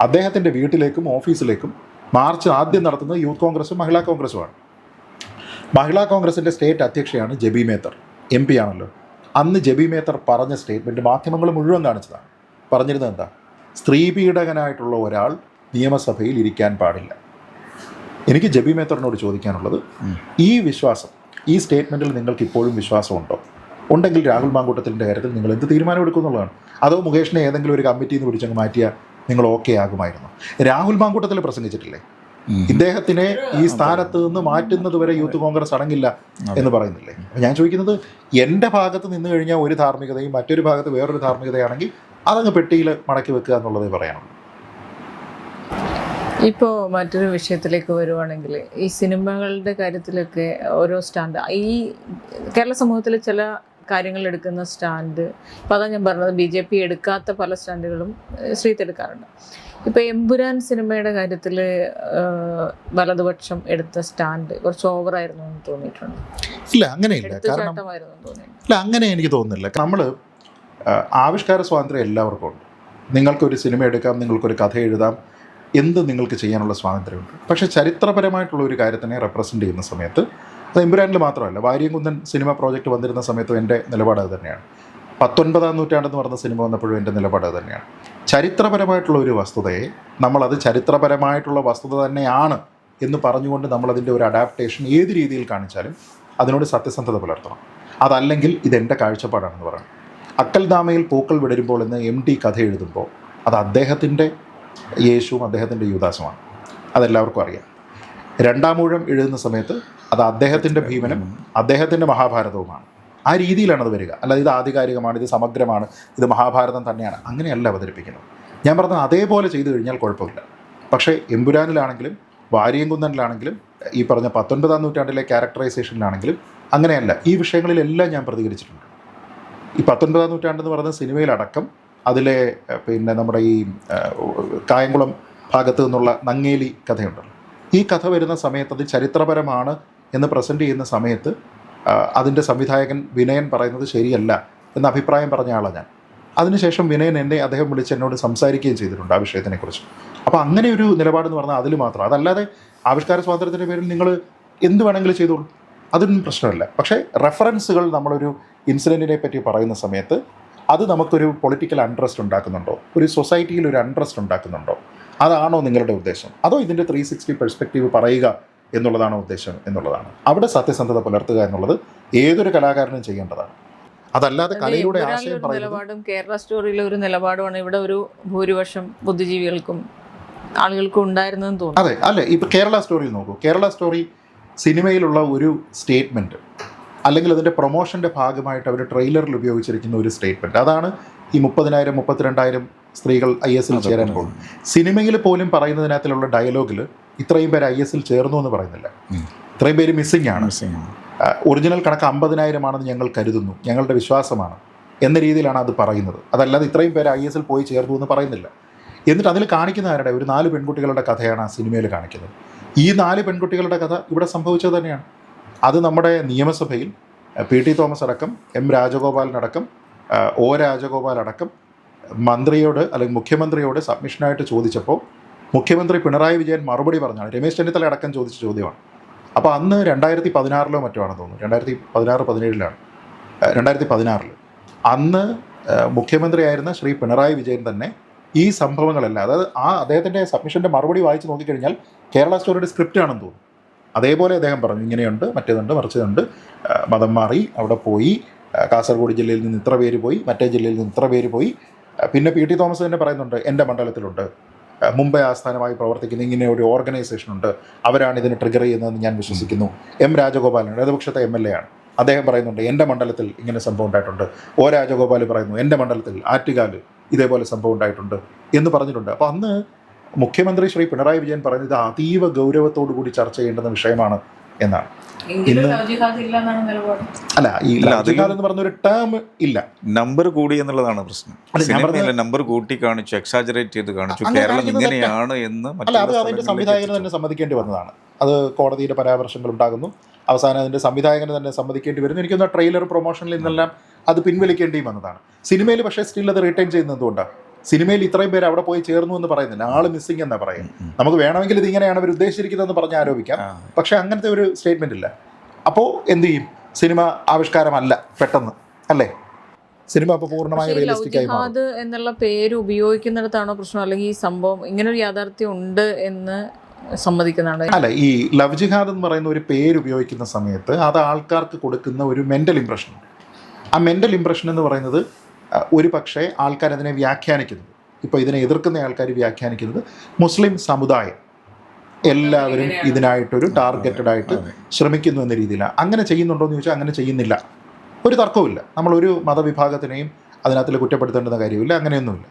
അദ്ദേഹത്തിൻ്റെ വീട്ടിലേക്കും ഓഫീസിലേക്കും മാർച്ച് ആദ്യം നടത്തുന്നത് യൂത്ത് കോൺഗ്രസും മഹിളാ കോൺഗ്രസുമാണ്. മഹിളാ കോൺഗ്രസിൻ്റെ സ്റ്റേറ്റ് അധ്യക്ഷയാണ് ജെബി മേത്തർ, MP ആണല്ലോ. അന്ന് ജെബി മേത്തർ പറഞ്ഞ സ്റ്റേറ്റ്മെൻറ്റ് മാധ്യമങ്ങൾ മുഴുവൻ കാണിച്ചതാണ്. പറഞ്ഞിരുന്നത് എന്താ? സ്ത്രീ പീഡകനായിട്ടുള്ള ഒരാൾ നിയമസഭയിൽ ഇരിക്കാൻ പാടില്ല. എനിക്ക് ജെബി മേത്തറിനോട് ചോദിക്കാനുള്ളത്, ഈ വിശ്വാസം, ഈ സ്റ്റേറ്റ്മെൻറ്റിൽ നിങ്ങൾക്ക് ഇപ്പോഴും വിശ്വാസമുണ്ടോ? ഉണ്ടെങ്കിൽ രാഹുൽ മാങ്കൂട്ടത്തിൻ്റെ കാര്യത്തിൽ നിങ്ങൾ എന്ത് തീരുമാനം എടുക്കുന്നുള്ളതാണ്. അതോ മുകേഷിനെ ഏതെങ്കിലും ഒരു കമ്മിറ്റിയിൽ നിന്ന് പിടിച്ചങ്ങ് മാറ്റിയാൽ നിങ്ങൾ ഓക്കെ ആകുമായിരുന്നു? രാഹുൽ മാങ്കൂട്ടത്തിൽ പ്രസംഗിച്ചിട്ടില്ലേ, ഇദ്ദേഹത്തിനെ ഈ സ്ഥാനത്ത് നിന്ന് മാറ്റുന്നത് വരെ യൂത്ത് കോൺഗ്രസ് അടങ്ങില്ല എന്ന് പറയുന്നില്ലേ? ഞാൻ ചോദിക്കുന്നത്, എൻ്റെ ഭാഗത്ത് നിന്ന് കഴിഞ്ഞാൽ ഒരു ധാർമ്മികതയും മറ്റൊരു ഭാഗത്ത് വേറൊരു ധാർമ്മികതയാണെങ്കിൽ അതങ്ങ് പെട്ടിയിൽ മടക്കി വെക്കുക എന്നുള്ളതേ പറയാനുള്ളൂ. ഇപ്പോൾ മറ്റൊരു വിഷയത്തിലേക്ക് വരുവാണെങ്കിൽ, ഈ സിനിമകളുടെ കാര്യത്തിലൊക്കെ ഓരോ സ്റ്റാൻഡ്, ഈ കേരള സമൂഹത്തിൽ ചില കാര്യങ്ങൾ എടുക്കുന്ന സ്റ്റാൻഡ്, ഇപ്പോൾ അതാണ് ഞാൻ പറഞ്ഞത്, BJP എടുക്കാത്ത പല സ്റ്റാൻഡുകളും ശ്രീത്ത് എടുക്കാറുണ്ട്. ഇപ്പോൾ എമ്പുരാൻ സിനിമയുടെ കാര്യത്തിൽ വലതുപക്ഷം എടുത്ത സ്റ്റാൻഡ് കുറച്ച് ഓവറായിരുന്നു എന്ന് തോന്നിയിട്ടുണ്ട്. ഇല്ല, അങ്ങനെയില്ല. കാരണം ഇല്ല, അങ്ങനെ എനിക്ക് തോന്നുന്നില്ല. നമ്മൾ ആവിഷ്കാര സ്വാതന്ത്ര്യം എല്ലാവർക്കും ഉണ്ട്. നിങ്ങൾക്കൊരു സിനിമ എടുക്കാം, നിങ്ങൾക്കൊരു കഥ എഴുതാം, എന്ത് നിങ്ങൾക്ക് ചെയ്യാനുള്ള സ്വാതന്ത്ര്യമുണ്ട്. പക്ഷേ ചരിത്രപരമായിട്ടുള്ള ഒരു കാര്യത്തിനെ റെപ്രസെൻ്റ് ചെയ്യുന്ന സമയത്ത്, അത് എമ്പുരാനിൽ മാത്രമല്ല, വാര്യംകുന്നൻ സിനിമ പ്രോജക്റ്റ് വന്നിരുന്ന സമയത്തും എൻ്റെ നിലപാട് അത് തന്നെയാണ്. 19-ാം നൂറ്റാണ്ടെന്ന് പറഞ്ഞ സിനിമ വന്നപ്പോഴും എൻ്റെ നിലപാട് അത് തന്നെയാണ്. ചരിത്രപരമായിട്ടുള്ള ഒരു വസ്തുതയെ നമ്മളത് ചരിത്രപരമായിട്ടുള്ള വസ്തുത തന്നെയാണ് എന്ന് പറഞ്ഞുകൊണ്ട് നമ്മളതിൻ്റെ ഒരു അഡാപ്റ്റേഷൻ ഏത് രീതിയിൽ കാണിച്ചാലും അതിനോട് സത്യസന്ധത പുലർത്തണം. അതല്ലെങ്കിൽ ഇതെൻ്റെ കാഴ്ചപ്പാടാണെന്ന് പറയണം. അക്കൽദാമയിൽ പൂക്കൾ വിടരുമ്പോൾ എന്ന് MT കഥ എഴുതുമ്പോൾ അത് അദ്ദേഹത്തിൻ്റെ യേശുവും അദ്ദേഹത്തിൻ്റെ യൂദാസുമാണ്, അതെല്ലാവർക്കും അറിയാം. രണ്ടാമൂഴം എഴുതുന്ന സമയത്ത് അത് അദ്ദേഹത്തിൻ്റെ ഭീമനും അദ്ദേഹത്തിൻ്റെ മഹാഭാരതവുമാണ്. ആ രീതിയിലാണ് അത് വരിക. അല്ലാതെ ഇത് ആധികാരികമാണ്, ഇത് സമഗ്രമാണ്, ഇത് മഹാഭാരതം തന്നെയാണ്, അങ്ങനെയല്ല അവതരിപ്പിക്കുന്നത്. ഞാൻ പറഞ്ഞത് അതേപോലെ ചെയ്തു കഴിഞ്ഞാൽ കുഴപ്പമില്ല. പക്ഷേ എമ്പുരാനിലാണെങ്കിലും വാര്യംകുന്നനിലാണെങ്കിലും ഈ പറഞ്ഞ 19-ാം നൂറ്റാണ്ടിലെ ക്യാരക്ടറൈസേഷനിലാണെങ്കിലും അങ്ങനെയല്ല. ഈ വിഷയങ്ങളിലെല്ലാം ഞാൻ പ്രതികരിച്ചിട്ടുണ്ട്. ഈ 19-ാം നൂറ്റാണ്ടെന്ന് പറയുന്ന സിനിമയിലടക്കം അതിലെ പിന്നെ നമ്മുടെ ഈ കായംകുളം ഭാഗത്തു നിന്നുള്ള നങ്ങേലി കഥയുണ്ടല്ലോ, ഈ കഥ വരുന്ന സമയത്ത് അത് ചരിത്രപരമാണ് എന്ന് പ്രസൻറ്റ് ചെയ്യുന്ന സമയത്ത് അതിൻ്റെ സംവിധായകൻ വിനയൻ പറയുന്നത് ശരിയല്ല എന്ന അഭിപ്രായം പറഞ്ഞ ആളാണ് ഞാൻ. അതിനുശേഷം വിനയൻ അദ്ദേഹം വിളിച്ച് എന്നോട് സംസാരിക്കുകയും ചെയ്തിട്ടുണ്ട് ആ വിഷയത്തിനെക്കുറിച്ച്. അപ്പോൾ അങ്ങനെ ഒരു നിലപാടെന്ന് പറഞ്ഞാൽ അതിൽ മാത്രം. അതല്ലാതെ ആവിഷ്കാര സ്വാതന്ത്ര്യത്തിൻ്റെ പേരിൽ നിങ്ങൾ എന്ത് വേണമെങ്കിലും ചെയ്തോളൂ, അതൊന്നും പ്രശ്നമില്ല. പക്ഷേ റെഫറൻസുകൾ നമ്മളൊരു ഇൻസിഡൻറ്റിനെ പറ്റി പറയുന്ന സമയത്ത് അത് നമുക്കൊരു പൊളിറ്റിക്കൽ അൺട്രസ്റ്റ് ഉണ്ടാക്കുന്നുണ്ടോ, ഒരു സൊസൈറ്റിയിൽ ഒരു അൺട്രസ്റ്റ് ഉണ്ടാക്കുന്നുണ്ടോ, അതാണോ നിങ്ങളുടെ ഉദ്ദേശം? അതോ ഇതിൻ്റെ 360 പെർസ്പെക്റ്റീവ് പറയുക എന്നുള്ളതാണോ ഉദ്ദേശം എന്നുള്ളതാണ്. അവിടെ സത്യസന്ധത പുലർത്തുക എന്നുള്ളത് ഏതൊരു കലാകാരനും ചെയ്യേണ്ടതാണ്. അതല്ലാതെ കലയുടെ ആശയം നിലപാടും കേരള സ്റ്റോറിയിലെ ഒരു നിലപാടുമാണ് ഇവിടെ ഒരു ഭൂരിപക്ഷം ബുദ്ധിജീവികൾക്കും ആളുകൾക്ക് ഉണ്ടായിരുന്നെന്ന് തോന്നുന്നു. അതെ, അല്ലേ, ഇപ്പോൾ കേരള സ്റ്റോറി നോക്കൂ. കേരള സ്റ്റോറി സിനിമയിലുള്ള ഒരു സ്റ്റേറ്റ്മെൻറ്റ്, അല്ലെങ്കിൽ അതിൻ്റെ പ്രൊമോഷൻ്റെ ഭാഗമായിട്ട് അവർ ട്രെയിലറിൽ ഉപയോഗിച്ചിരിക്കുന്ന ഒരു സ്റ്റേറ്റ്മെൻറ്റ്, അതാണ് ഈ 30,000 32,000 സ്ത്രീകൾ IS ചേരാൻ പോകും. സിനിമയിൽ പോലും പറയുന്നതിനകത്തുള്ള ഡയലോഗിൽ ഇത്രയും പേര് IS ചേർന്നു എന്ന് പറയുന്നില്ല, ഇത്രയും പേര് മിസ്സിംഗ് ആണ്. ഒറിജിനൽ കണക്ക് 50,000 ആണെന്ന് ഞങ്ങൾ കരുതുന്നു, ഞങ്ങളുടെ വിശ്വാസമാണ് എന്ന രീതിയിലാണ് അത് പറയുന്നത്. അതല്ലാതെ ഇത്രയും പേര് IS പോയി ചേർന്നു എന്ന് പറയുന്നില്ല. എന്നിട്ട് അതിൽ കാണിക്കുന്ന ആരുടെ ഒരു 4 പെൺകുട്ടികളുടെ കഥയാണ് ആ സിനിമയിൽ കാണിക്കുന്നത്. ഈ 4 പെൺകുട്ടികളുടെ കഥ ഇവിടെ സംഭവിച്ചത് തന്നെയാണ്. അത് നമ്മുടെ നിയമസഭയിൽ PT തോമസ് അടക്കം, M രാജഗോപാലിനടക്കം, O രാജഗോപാൽ അടക്കം മന്ത്രിയോട് അല്ലെങ്കിൽ മുഖ്യമന്ത്രിയോട് സബ്മിഷനായിട്ട് ചോദിച്ചപ്പോൾ മുഖ്യമന്ത്രി പിണറായി വിജയൻ മറുപടി പറഞ്ഞാണ്. രമേശ് ചെന്നിത്തല അടക്കം ചോദിച്ച ചോദ്യമാണ്. അപ്പോൾ അന്ന് 2016 മറ്റോ ആണെന്ന് തോന്നുന്നു, 2016-17 2016 അന്ന് മുഖ്യമന്ത്രിയായിരുന്ന ശ്രീ പിണറായി വിജയൻ തന്നെ ഈ സംഭവങ്ങളെല്ലാം, അതായത് അദ്ദേഹത്തിൻ്റെ സബ്മിഷൻ്റെ മറുപടി വായിച്ച് നോക്കിക്കഴിഞ്ഞാൽ കേരള സ്റ്റോറിയുടെ സ്ക്രിപ്റ്റ് ആണെന്ന് തോന്നുന്നു. അതേപോലെ അദ്ദേഹം പറഞ്ഞു, ഇങ്ങനെയുണ്ട്, മറ്റേതുണ്ട്, മറിച്ചതുണ്ട്, മതം മാറി, അവിടെ പോയി, കാസർഗോഡ് ജില്ലയിൽ നിന്ന് ഇത്ര പേര് പോയി, മറ്റേ ജില്ലയിൽ നിന്ന് ഇത്ര പേര് പോയി. പിന്നെ PT തോമസ് തന്നെ പറയുന്നുണ്ട്, എൻ്റെ മണ്ഡലത്തിലുണ്ട്, മുംബൈ ആസ്ഥാനമായി പ്രവർത്തിക്കുന്ന ഇങ്ങനെ ഒരു ഓർഗനൈസേഷനുണ്ട്, അവരാണ് ഇതിന് ട്രിഗർ ചെയ്യുന്നതെന്ന് ഞാൻ വിശ്വസിക്കുന്നു. M രാജഗോപാലൻ ഇടതുപക്ഷത്തെ MLA ആണ്, അദ്ദേഹം പറയുന്നുണ്ട് എൻ്റെ മണ്ഡലത്തിൽ ഇങ്ങനെ സംഭവം ഉണ്ടായിട്ടുണ്ട്. O രാജഗോപാൽ പറയുന്നു എൻ്റെ മണ്ഡലത്തിൽ ആറ്റുകാല് ഇതേപോലെ സംഭവം ഉണ്ടായിട്ടുണ്ട് എന്ന് പറഞ്ഞിട്ടുണ്ട്. അപ്പോൾ അന്ന് മുഖ്യമന്ത്രി ശ്രീ പിണറായി വിജയൻ പറഞ്ഞത് അതീവ ഗൗരവത്തോടു കൂടി ചർച്ച ചെയ്യേണ്ടുന്ന വിഷയമാണ് എന്നാണ്. അല്ല, ഈ ലവ്ജിഹാദ് എന്ന് പറഞ്ഞൊരു ടേം ഇല്ല, നമ്പർ കൂടി എന്നുള്ളതാണ് പ്രശ്നം. സിനിമയിലെ നമ്പർ കൂട്ടി കാണിച്ചു, എക്സാജറേറ്റ് ചെയ്ത് കാണിച്ചു, കേരളം ഇങ്ങനെയാണ് എന്ന്. അല്ല, അത് അതിൻ്റെ സംവിധായകന് തന്നെ സമ്മതിക്കേണ്ടി വന്നതാണ്. അത് കോടതിയുടെ പരാമർശങ്ങൾ ഉണ്ടാകുന്നു, അവസാനം അതിൻ്റെ സംവിധായകന് തന്നെ സമ്മതിക്കേണ്ടി വരുന്നു. എനിക്കൊന്ന് ട്രെയിലർ പ്രൊമോഷനിൽ നിന്നെല്ലാം അത് പിൻവലിക്കേണ്ടി വന്നതാണ്. സിനിമയിൽ പക്ഷേ സ്റ്റിൽ അത് റിട്ടേൺ ചെയ്യുന്നത് എന്തുകൊണ്ടാണ്? സിനിമയിൽ ഇത്രയും പേര് അവിടെ പോയി ചേർന്നു എന്ന് പറയുന്നില്ല, ആള് മിസ്സിംഗ് എന്നാ പറയുന്നത്. നമുക്ക് വേണമെങ്കിൽ ഇത് ഇങ്ങനെയാണ് അവർ ഉദ്ദേശിച്ചിരിക്കുന്നതെന്ന് പറഞ്ഞ് ആരോപിക്കാം, പക്ഷേ അങ്ങനത്തെ ഒരു സ്റ്റേറ്റ്മെന്റ് ഇല്ല. അപ്പോൾ എന്ത് ചെയ്യും? സിനിമ ആവിഷ്കാരമല്ല പെട്ടെന്ന്, അല്ലേ? സിനിമ അപ്പോൾ പൂർണ്ണമായി റിയലിസ്റ്റിക് ആയി മാറും. എന്നുള്ള പേര് ഉപയോഗിക്കുന്നിടത്താണോ പ്രശ്നം, അല്ലെങ്കിൽ ഈ സംഭവം ഇങ്ങനൊരു യാഥാർത്ഥ്യം ഉണ്ട് എന്ന് സമ്മതിക്കുന്നതാണ്? അല്ല, ഈ ലവ് ജിഹാദ് എന്ന് പറയുന്ന ഒരു പേര് ഉപയോഗിക്കുന്ന സമയത്ത് അത് ആൾക്കാർക്ക് കൊടുക്കുന്ന ഒരു മെൻ്റൽ ഇംപ്രഷൻ. ആ മെൻ്റൽ ഇംപ്രഷൻ എന്ന് പറയുന്നത് ഒരു പക്ഷേ ആൾക്കാരതിനെ വ്യാഖ്യാനിക്കുന്നത്, ഇപ്പോൾ ഇതിനെ എതിർക്കുന്ന ആൾക്കാർ വ്യാഖ്യാനിക്കുന്നത് മുസ്ലിം സമുദായം എല്ലാവരും ഇതിനായിട്ടൊരു ടാർഗറ്റഡ് ആയിട്ട് ശ്രമിക്കുന്നു എന്ന രീതിയിലാണ്. അങ്ങനെ ചെയ്യുന്നുണ്ടോ എന്ന് ചോദിച്ചാൽ അങ്ങനെ ചെയ്യുന്നില്ല, ഒരു തർക്കവുമില്ല. നമ്മളൊരു മതവിഭാഗത്തിനെയും അതിനകത്തിൽ കുറ്റപ്പെടുത്തേണ്ടുന്ന കാര്യമില്ല, അങ്ങനെയൊന്നുമില്ല.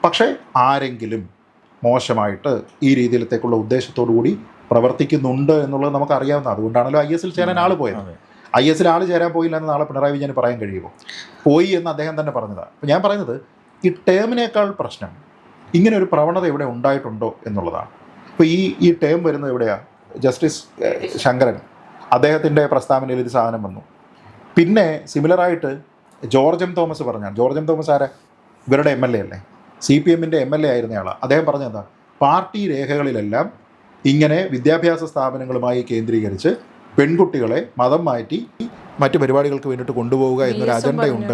പക്ഷേ ആരെങ്കിലും മോശമായിട്ട് ഈ രീതിയിലത്തേക്കുള്ള ഉദ്ദേശത്തോടു കൂടി പ്രവർത്തിക്കുന്നുണ്ട് എന്നുള്ളത് നമുക്കറിയാവുന്ന. അതുകൊണ്ടാണല്ലോ IS ചേരാൻ ആൾ പോയത്. IS ആൾ ചേരാൻ പോയില്ല എന്ന് നാളെ പിണറായി വിജയന് പറയാൻ കഴിയുമോ? പോയി എന്ന് അദ്ദേഹം തന്നെ പറഞ്ഞതാണ്. അപ്പോൾ ഞാൻ പറയുന്നത് ഈ ടേമിനേക്കാൾ പ്രശ്നം ഇങ്ങനെ ഒരു പ്രവണത ഇവിടെ ഉണ്ടായിട്ടുണ്ടോ എന്നുള്ളതാണ്. ഇപ്പോൾ ഈ ടേം വരുന്നത് എവിടെയാണ്? ജസ്റ്റിസ് ശങ്കരൻ അദ്ദേഹത്തിൻ്റെ പ്രസ്താവനയിൽ ഇത് സാധനം വന്നു. പിന്നെ സിമിലറായിട്ട് ജോർജ് M തോമസ് പറഞ്ഞാൽ, ജോർജ് M തോമസ് ആരെ? ഇവരുടെ MLA അല്ലേ, CPM-ൻ്റെ MLA ആയിരുന്നയാളാണ്. അദ്ദേഹം പറഞ്ഞെന്താ, പാർട്ടി രേഖകളിലെല്ലാം ഇങ്ങനെ വിദ്യാഭ്യാസ സ്ഥാപനങ്ങളുമായി കേന്ദ്രീകരിച്ച് പെൺകുട്ടികളെ മതം മാറ്റി മറ്റു പരിപാടികൾക്ക് വേണ്ടിയിട്ട് കൊണ്ടുപോവുക എന്നൊരു അജണ്ടയുണ്ട്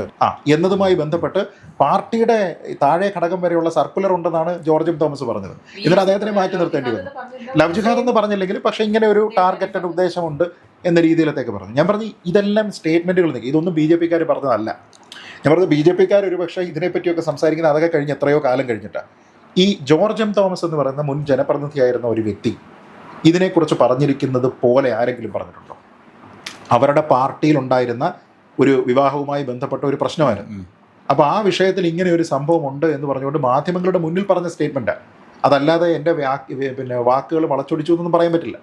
എന്നതുമായി ബന്ധപ്പെട്ട് പാർട്ടിയുടെ താഴെ ഘടകം വരെയുള്ള സർക്കുലർ ഉണ്ടെന്നാണ് ജോർജ് M തോമസ് പറഞ്ഞത്. എന്നിട്ട് അദ്ദേഹത്തിനെ മാറ്റി നിർത്തേണ്ടി വന്നു. ലവ് ജിഹാദ് എന്ന് പറഞ്ഞില്ലെങ്കിൽ പക്ഷേ ഇങ്ങനെ ഒരു ടാർഗറ്റഡ് ഉദ്ദേശമുണ്ട് എന്ന രീതിയിലത്തേക്ക് പറഞ്ഞു. ഞാൻ പറഞ്ഞു ഇതെല്ലാം സ്റ്റേറ്റ്മെൻറ്റുകൾ നിൽക്കും, ഇതൊന്നും BJP-ക്കാർ പറഞ്ഞതല്ല. ഞാൻ പറഞ്ഞത് BJP-ക്കാർ ഒരു പക്ഷേ ഇതിനെപ്പറ്റിയൊക്കെ സംസാരിക്കുന്നത് അതൊക്കെ കഴിഞ്ഞ് എത്രയോ കാലം കഴിഞ്ഞിട്ടാണ്. ഈ ജോർജ് M തോമസ് എന്ന് പറയുന്ന മുൻ ജനപ്രതിനിധിയായിരുന്ന ഒരു വ്യക്തി ഇതിനെക്കുറിച്ച് പറഞ്ഞിരിക്കുന്നത് പോലെ ആരെങ്കിലും പറഞ്ഞിട്ടുണ്ടോ? അവരുടെ പാർട്ടിയിലുണ്ടായിരുന്ന ഒരു വിവാഹവുമായി ബന്ധപ്പെട്ട ഒരു പ്രശ്നമായിരുന്നു. അപ്പോൾ ആ വിഷയത്തിൽ ഇങ്ങനെ ഒരു സംഭവം ഉണ്ട് എന്ന് പറഞ്ഞുകൊണ്ട് മാധ്യമങ്ങളുടെ മുന്നിൽ പറഞ്ഞ സ്റ്റേറ്റ്മെൻറ്റാണ്. അതല്ലാതെ എൻ്റെ വാക്കുകൾ വളച്ചൊടിച്ചു എന്നൊന്നും പറയാൻ പറ്റില്ല.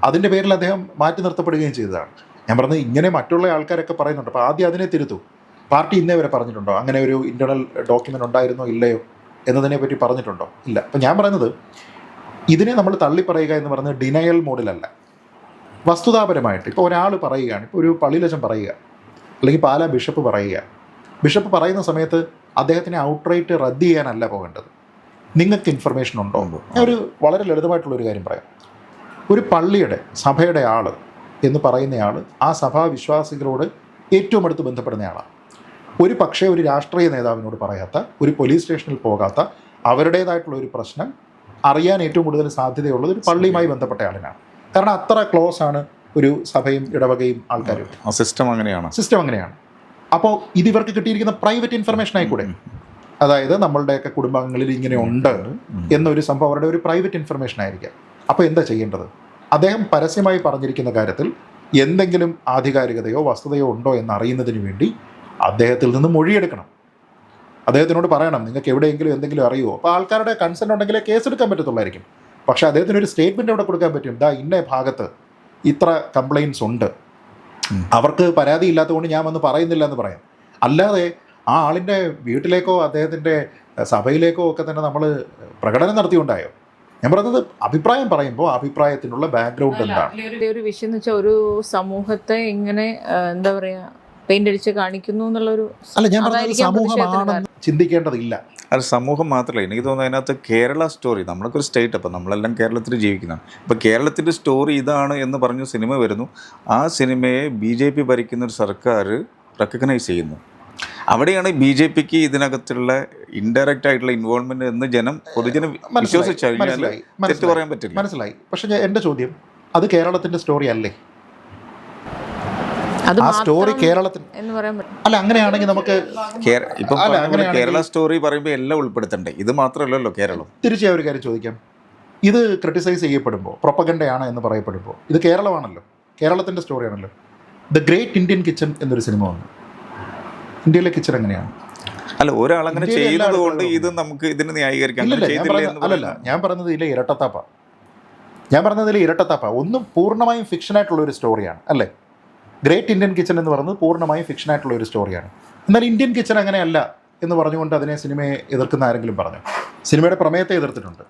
അതിൻ്റെ പേരിൽ അദ്ദേഹം മാറ്റി നിർത്തപ്പെടുകയും ചെയ്തതാണ്. ഞാൻ പറഞ്ഞത് ഇങ്ങനെ മറ്റുള്ള ആൾക്കാരൊക്കെ പറയുന്നുണ്ട്. അപ്പോൾ ആദ്യം അതിനെ തിരുത്തു. പാർട്ടി ഇന്നേ വരെ പറഞ്ഞിട്ടുണ്ടോ അങ്ങനെ ഒരു ഇൻറ്റേർണൽ ഡോക്യുമെൻ്റ് ഉണ്ടായിരുന്നോ ഇല്ലയോ എന്നതിനെ പറ്റി പറഞ്ഞിട്ടുണ്ടോ? ഇല്ല. അപ്പം ഞാൻ പറയുന്നത് ഇതിനെ നമ്മൾ തള്ളിപ്പറയുക എന്ന് പറയുന്നത് ഡിനയൽ മോഡിലല്ല, വസ്തുതാപരമായിട്ട്. ഇപ്പോൾ ഒരാൾ പറയുകയാണ്, ഇപ്പോൾ ഒരു പള്ളിയിലച്ചൻ പറയുക, അല്ലെങ്കിൽ പാലാ ബിഷപ്പ് പറയുക. ബിഷപ്പ് പറയുന്ന സമയത്ത് അദ്ദേഹത്തിനെ ഔട്ട്റൈറ്റ് റദ്ദ് ചെയ്യാനല്ല പോകേണ്ടത്. നിങ്ങൾക്ക് ഇൻഫർമേഷൻ ഉണ്ടോ? ഞാൻ ഒരു വളരെ ലളിതമായിട്ടുള്ളൊരു കാര്യം പറയാം. ഒരു പള്ളിയുടെ സഭയുടെ ആൾ എന്ന് പറയുന്നയാൾ ആ സഭാവിശ്വാസികളോട് ഏറ്റവും അടുത്ത് ബന്ധപ്പെടുന്നയാളാണ്. ഒരു പക്ഷേ ഒരു രാഷ്ട്രീയ നേതാവിനോട് പറയാത്ത, ഒരു പോലീസ് സ്റ്റേഷനിൽ പോകാത്ത, അവരുടേതായിട്ടുള്ള ഒരു പ്രശ്നം അറിയാൻ ഏറ്റവും കൂടുതൽ സാധ്യതയുള്ളത് ഒരു പള്ളിയുമായി ബന്ധപ്പെട്ട ആളിനാണ്. കാരണം അത്ര ക്ലോസ് ആണ് ഒരു സഭയും ഇടവകയും ആൾക്കാരും. സിസ്റ്റം അങ്ങനെയാണ്. അപ്പോൾ ഇതിവർക്ക് കിട്ടിയിരിക്കുന്ന പ്രൈവറ്റ് ഇൻഫർമേഷൻ ആയിക്കൂടെ? അതായത് നമ്മളുടെയൊക്കെ കുടുംബാംഗങ്ങളിൽ ഇങ്ങനെ ഉണ്ട് എന്നൊരു സംഭവം അവരുടെ ഒരു പ്രൈവറ്റ് ഇൻഫർമേഷൻ ആയിരിക്കാം. അപ്പോൾ എന്താ ചെയ്യേണ്ടത്? അദ്ദേഹം പരസ്യമായി പറഞ്ഞിരിക്കുന്ന കാര്യത്തിൽ എന്തെങ്കിലും ആധികാരികതയോ വസ്തുതയോ ഉണ്ടോ എന്ന് അറിയുന്നതിന് വേണ്ടി അദ്ദേഹത്തിൽ നിന്ന് മൊഴിയെടുക്കണം. അദ്ദേഹത്തിനോട് പറയണം, നിങ്ങൾക്ക് എവിടെയെങ്കിലും എന്തെങ്കിലും അറിയുമോ? അപ്പോൾ ആൾക്കാരുടെ കൺസെൻറ്റ് ഉണ്ടെങ്കിലേ കേസെടുക്കാൻ പറ്റത്തുള്ളായിരിക്കും. പക്ഷേ അദ്ദേഹത്തിന് ഒരു സ്റ്റേറ്റ്മെൻറ്റ് അവിടെ കൊടുക്കാൻ പറ്റും, ദാ ഇന്ന ഭാഗത്ത് ഇത്ര കംപ്ലയിൻസ് ഉണ്ട്, അവർക്ക് പരാതി ഇല്ലാത്തതുകൊണ്ട് ഞാൻ വന്ന് പറയുന്നില്ല എന്ന് പറയാം. അല്ലാതെ ആ ആളിൻ്റെ വീട്ടിലേക്കോ അദ്ദേഹത്തിൻ്റെ സഭയിലേക്കോ ഒക്കെ തന്നെ നമ്മൾ പ്രകടനം നടത്തിയുണ്ടായോ? ഞാൻ പറഞ്ഞത് അഭിപ്രായം പറയുമ്പോൾ അഭിപ്രായത്തിനുള്ള ബാക്ക്ഗ്രൗണ്ട് എന്താണ്? ഒരു വിഷയം എന്ന് വെച്ചാൽ ഒരു സമൂഹത്തെ ഇങ്ങനെ എന്താ പറയാ പെയിന്റ് അടിച്ച് കാണിക്കുന്നു എന്നുള്ളൊരു അല്ല, ഞാൻ പറഞ്ഞത് സമൂഹമാണെന്ന് ചിന്തിക്കേണ്ടതില്ല. അത് സമൂഹം മാത്രമല്ല, എനിക്ക് തോന്നുന്നു അതിനകത്ത് കേരള സ്റ്റോറി, നമ്മളൊക്കെ ഒരു സ്റ്റേറ്റ്, അപ്പം നമ്മളെല്ലാം കേരളത്തിൽ ജീവിക്കുന്നതാണ്. ഇപ്പോൾ കേരളത്തിൻ്റെ സ്റ്റോറി ഇതാണ് എന്ന് പറഞ്ഞു സിനിമ വരുന്നു. ആ സിനിമയെ BJP ഭരിക്കുന്ന ഒരു സർക്കാർ റെക്കഗ്നൈസ് ചെയ്യുന്നു. അവിടെയാണ് BJPക്ക് ഇതിനകത്തുള്ള ഇൻഡയറക്റ്റ് ആയിട്ടുള്ള ഇൻവോൾവ്മെന്റ് എന്ന് പൊതുജനം വിശ്വസിച്ചു കഴിഞ്ഞാൽ തെറ്റ് പറയാൻ പറ്റില്ല. മനസ്സിലായി. പക്ഷേ എൻ്റെ ചോദ്യം, അത് കേരളത്തിൻ്റെ സ്റ്റോറി അല്ലേ? ആ സ്റ്റോറി കേരളത്തിൽ എന്ന് പറയാൻ പറ്റും. അല്ല, അങ്ങനെയാണെങ്കിൽ നമുക്ക് ഇപ്പം കേരള സ്റ്റോറി പറയുമ്പോൾ എല്ലാം ഉൾപ്പെടുത്തണ്ടേ? ഇത് മാത്രമല്ലല്ലോ കേരളം. തീർച്ചയായും ഒരു കാര്യം ചോദിക്കാം. ഇത് ക്രിട്ടിസൈസ് ചെയ്യപ്പെടുമ്പോൾ, പ്രൊപ്പഗൻഡയാണ് എന്ന് പറയപ്പെടുമ്പോൾ, ഇത് കേരളമാണല്ലോ, കേരളത്തിൻ്റെ സ്റ്റോറിയാണല്ലോ. ദ ഗ്രേറ്റ് ഇന്ത്യൻ കിച്ചൺ എന്നൊരു സിനിമ വന്നു. ഇന്ത്യയിലെ കിച്ചൺ എങ്ങനെയാണ്? അല്ല, ഒരാളങ്ങനെ ചെയ്യുന്നത് കൊണ്ട് ഇത് നമുക്ക് ഇതിന് ന്യായീകരിക്കാം. അല്ലല്ല, ഞാൻ പറഞ്ഞത് ഇതിലെ ഇരട്ടത്താപ്പ. ഒന്നും പൂർണ്ണമായും ഫിക്ഷനായിട്ടുള്ള ഒരു സ്റ്റോറിയാണ് അല്ലേ? ഗ്രേറ്റ് ഇന്ത്യൻ കിച്ചൺ എന്ന് പറയുന്നത് പൂർണ്ണമായും ഫിക്ഷനായിട്ടുള്ള ഒരു സ്റ്റോറിയാണ്. എന്നാൽ ഇന്ത്യൻ കിച്ചൺ അങ്ങനെയല്ല എന്ന് പറഞ്ഞുകൊണ്ട് അതിനെ സിനിമയെ എതിർക്കുന്ന ആരെങ്കിലും പറഞ്ഞു? സിനിമയുടെ പ്രമേയത്തെ എതിർത്തിട്ടുണ്ട്.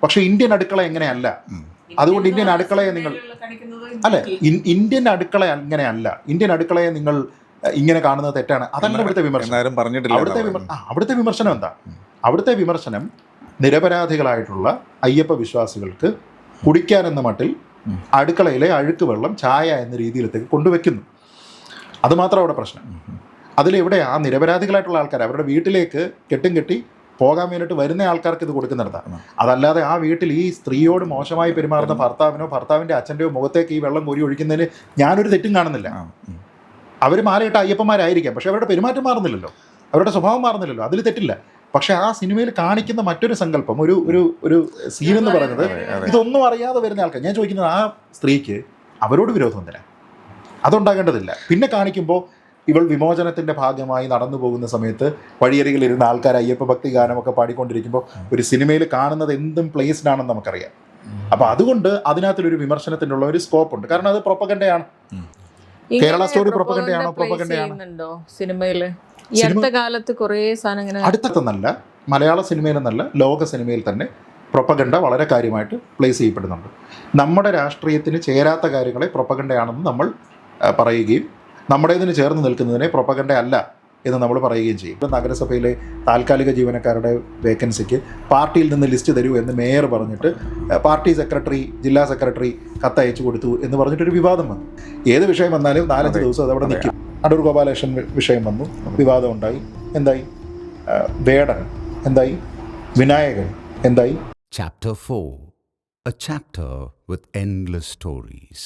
പക്ഷേ ഇന്ത്യൻ അടുക്കള എങ്ങനെയല്ല. അതുകൊണ്ട് ഇന്ത്യൻ അടുക്കളയെ നിങ്ങൾ ഇന്ത്യൻ അടുക്കള അങ്ങനെയല്ല. ഇന്ത്യൻ അടുക്കളയെ നിങ്ങൾ ഇങ്ങനെ കാണുന്നത് തെറ്റാണ്. അതല്ല ഇവിടുത്തെ വിമർശനം. അവിടുത്തെ വിമർശനം എന്താ? അവിടുത്തെ വിമർശനം നിരപരാധികളായിട്ടുള്ള അയ്യപ്പ വിശ്വാസികൾക്ക് കുടിക്കാനെന്ന മട്ടിൽ അടുക്കളയിലെ അഴുക്ക് വെള്ളം ചായ എന്ന രീതിയിലേക്ക് കൊണ്ടുവയ്ക്കുന്നു. അതുമാത്രം അവിടെ പ്രശ്നം. അതിലെവിടെ ആ നിരപരാധികളായിട്ടുള്ള ആൾക്കാർ അവരുടെ വീട്ടിലേക്ക് കെട്ടും കെട്ടി പോകാൻ വേണ്ടിയിട്ട് വരുന്ന ആൾക്കാർക്ക് ഇത് കൊടുക്കുന്നിടത്താണ്. അതല്ലാതെ ആ വീട്ടിൽ ഈ സ്ത്രീയോട് മോശമായി പെരുമാറുന്ന ഭർത്താവിനോ ഭർത്താവിൻ്റെ അച്ഛൻ്റെയോ മുഖത്തേക്ക് ഈ വെള്ളം കോരി ഒഴിക്കുന്നതിന് ഞാനൊരു തെറ്റും കാണുന്നില്ല. അവർ മാറിയിട്ട് അയ്യപ്പന്മാരായിരിക്കാം, പക്ഷെ അവരുടെ പെരുമാറ്റം മാറുന്നില്ലല്ലോ, അവരുടെ സ്വഭാവം മാറുന്നില്ലല്ലോ, അതിൽ തെറ്റില്ല. പക്ഷെ ആ സിനിമയിൽ കാണിക്കുന്ന മറ്റൊരു സങ്കല്പം, ഒരു ഒരു ഒരു സീൻ എന്ന് പറയുന്നത് ഇതൊന്നും അറിയാതെ വരുന്ന ആൾക്കാർ. ഞാൻ ചോദിക്കുന്നത്, ആ സ്ത്രീക്ക് അവരോട് വിരോധം എന്തിനാ? അതുണ്ടാകേണ്ടതില്ല. പിന്നെ കാണിക്കുമ്പോൾ ഇവൾ വിമോചനത്തിൻ്റെ ഭാഗമായി നടന്നു പോകുന്ന സമയത്ത് വഴിയരികിലിരുന്ന ആൾക്കാർ അയ്യപ്പ ഭക്തി ഗാനമൊക്കെ പാടിക്കൊണ്ടിരിക്കുമ്പോൾ ഒരു സിനിമയിൽ കാണുന്നത് എന്തും പ്ലേസ്ഡ് ആണെന്ന് നമുക്കറിയാം. അപ്പോൾ അതുകൊണ്ട് അതിനകത്തൊരു വിമർശനത്തിനുള്ള ഒരു സ്കോപ്പ് ഉണ്ട്. കാരണം അത് പ്രൊപ്പഗൻഡയാണ്. കേരള സ്റ്റോറി പ്രൊപ്പഗൻഡയാണോ സിനിമയിൽ? ഈ അടുത്ത കാലത്ത് കുറേ സാധനം അടുത്തെന്നല്ല, മലയാള സിനിമയിലെന്നല്ല, ലോക സിനിമയിൽ തന്നെ പ്രൊപ്പഗൻഡ വളരെ കാര്യമായിട്ട് പ്ലേസ് ചെയ്യപ്പെടുന്നുണ്ട്. നമ്മുടെ രാഷ്ട്രീയത്തിന് ചേരാത്ത കാര്യങ്ങളെ പ്രൊപ്പഗൻഡയാണെന്ന് നമ്മൾ പറയുകയും നമ്മുടേതിന് ചേർന്ന് നിൽക്കുന്നതിനെ പ്രൊപ്പഗൻഡ അല്ല എന്ന് നമ്മൾ പറയുകയും ചെയ്യും. നഗരസഭയിലെ താൽക്കാലിക ജീവനക്കാരുടെ വേക്കൻസിക്ക് പാർട്ടിയിൽ നിന്ന് ലിസ്റ്റ് തരൂ എന്ന് മേയർ പറഞ്ഞിട്ട് പാർട്ടി സെക്രട്ടറി, ജില്ലാ സെക്രട്ടറി കത്തയച്ചു കൊടുത്തു എന്ന് പറഞ്ഞിട്ടൊരു വിവാദം വന്നു. ഏത് വിഷയം വന്നാലും 4-5 ദിവസം അതവിടെ നിൽക്കും. അടൂർ ഗോപാലകൃഷ്ണൻ വിഷയം വന്നു, വിവാദം ഉണ്ടായി. എന്തായി? വേടൻ എന്തായി? വിനായകൻ എന്തായി? Chapter 4. A chapter with endless stories.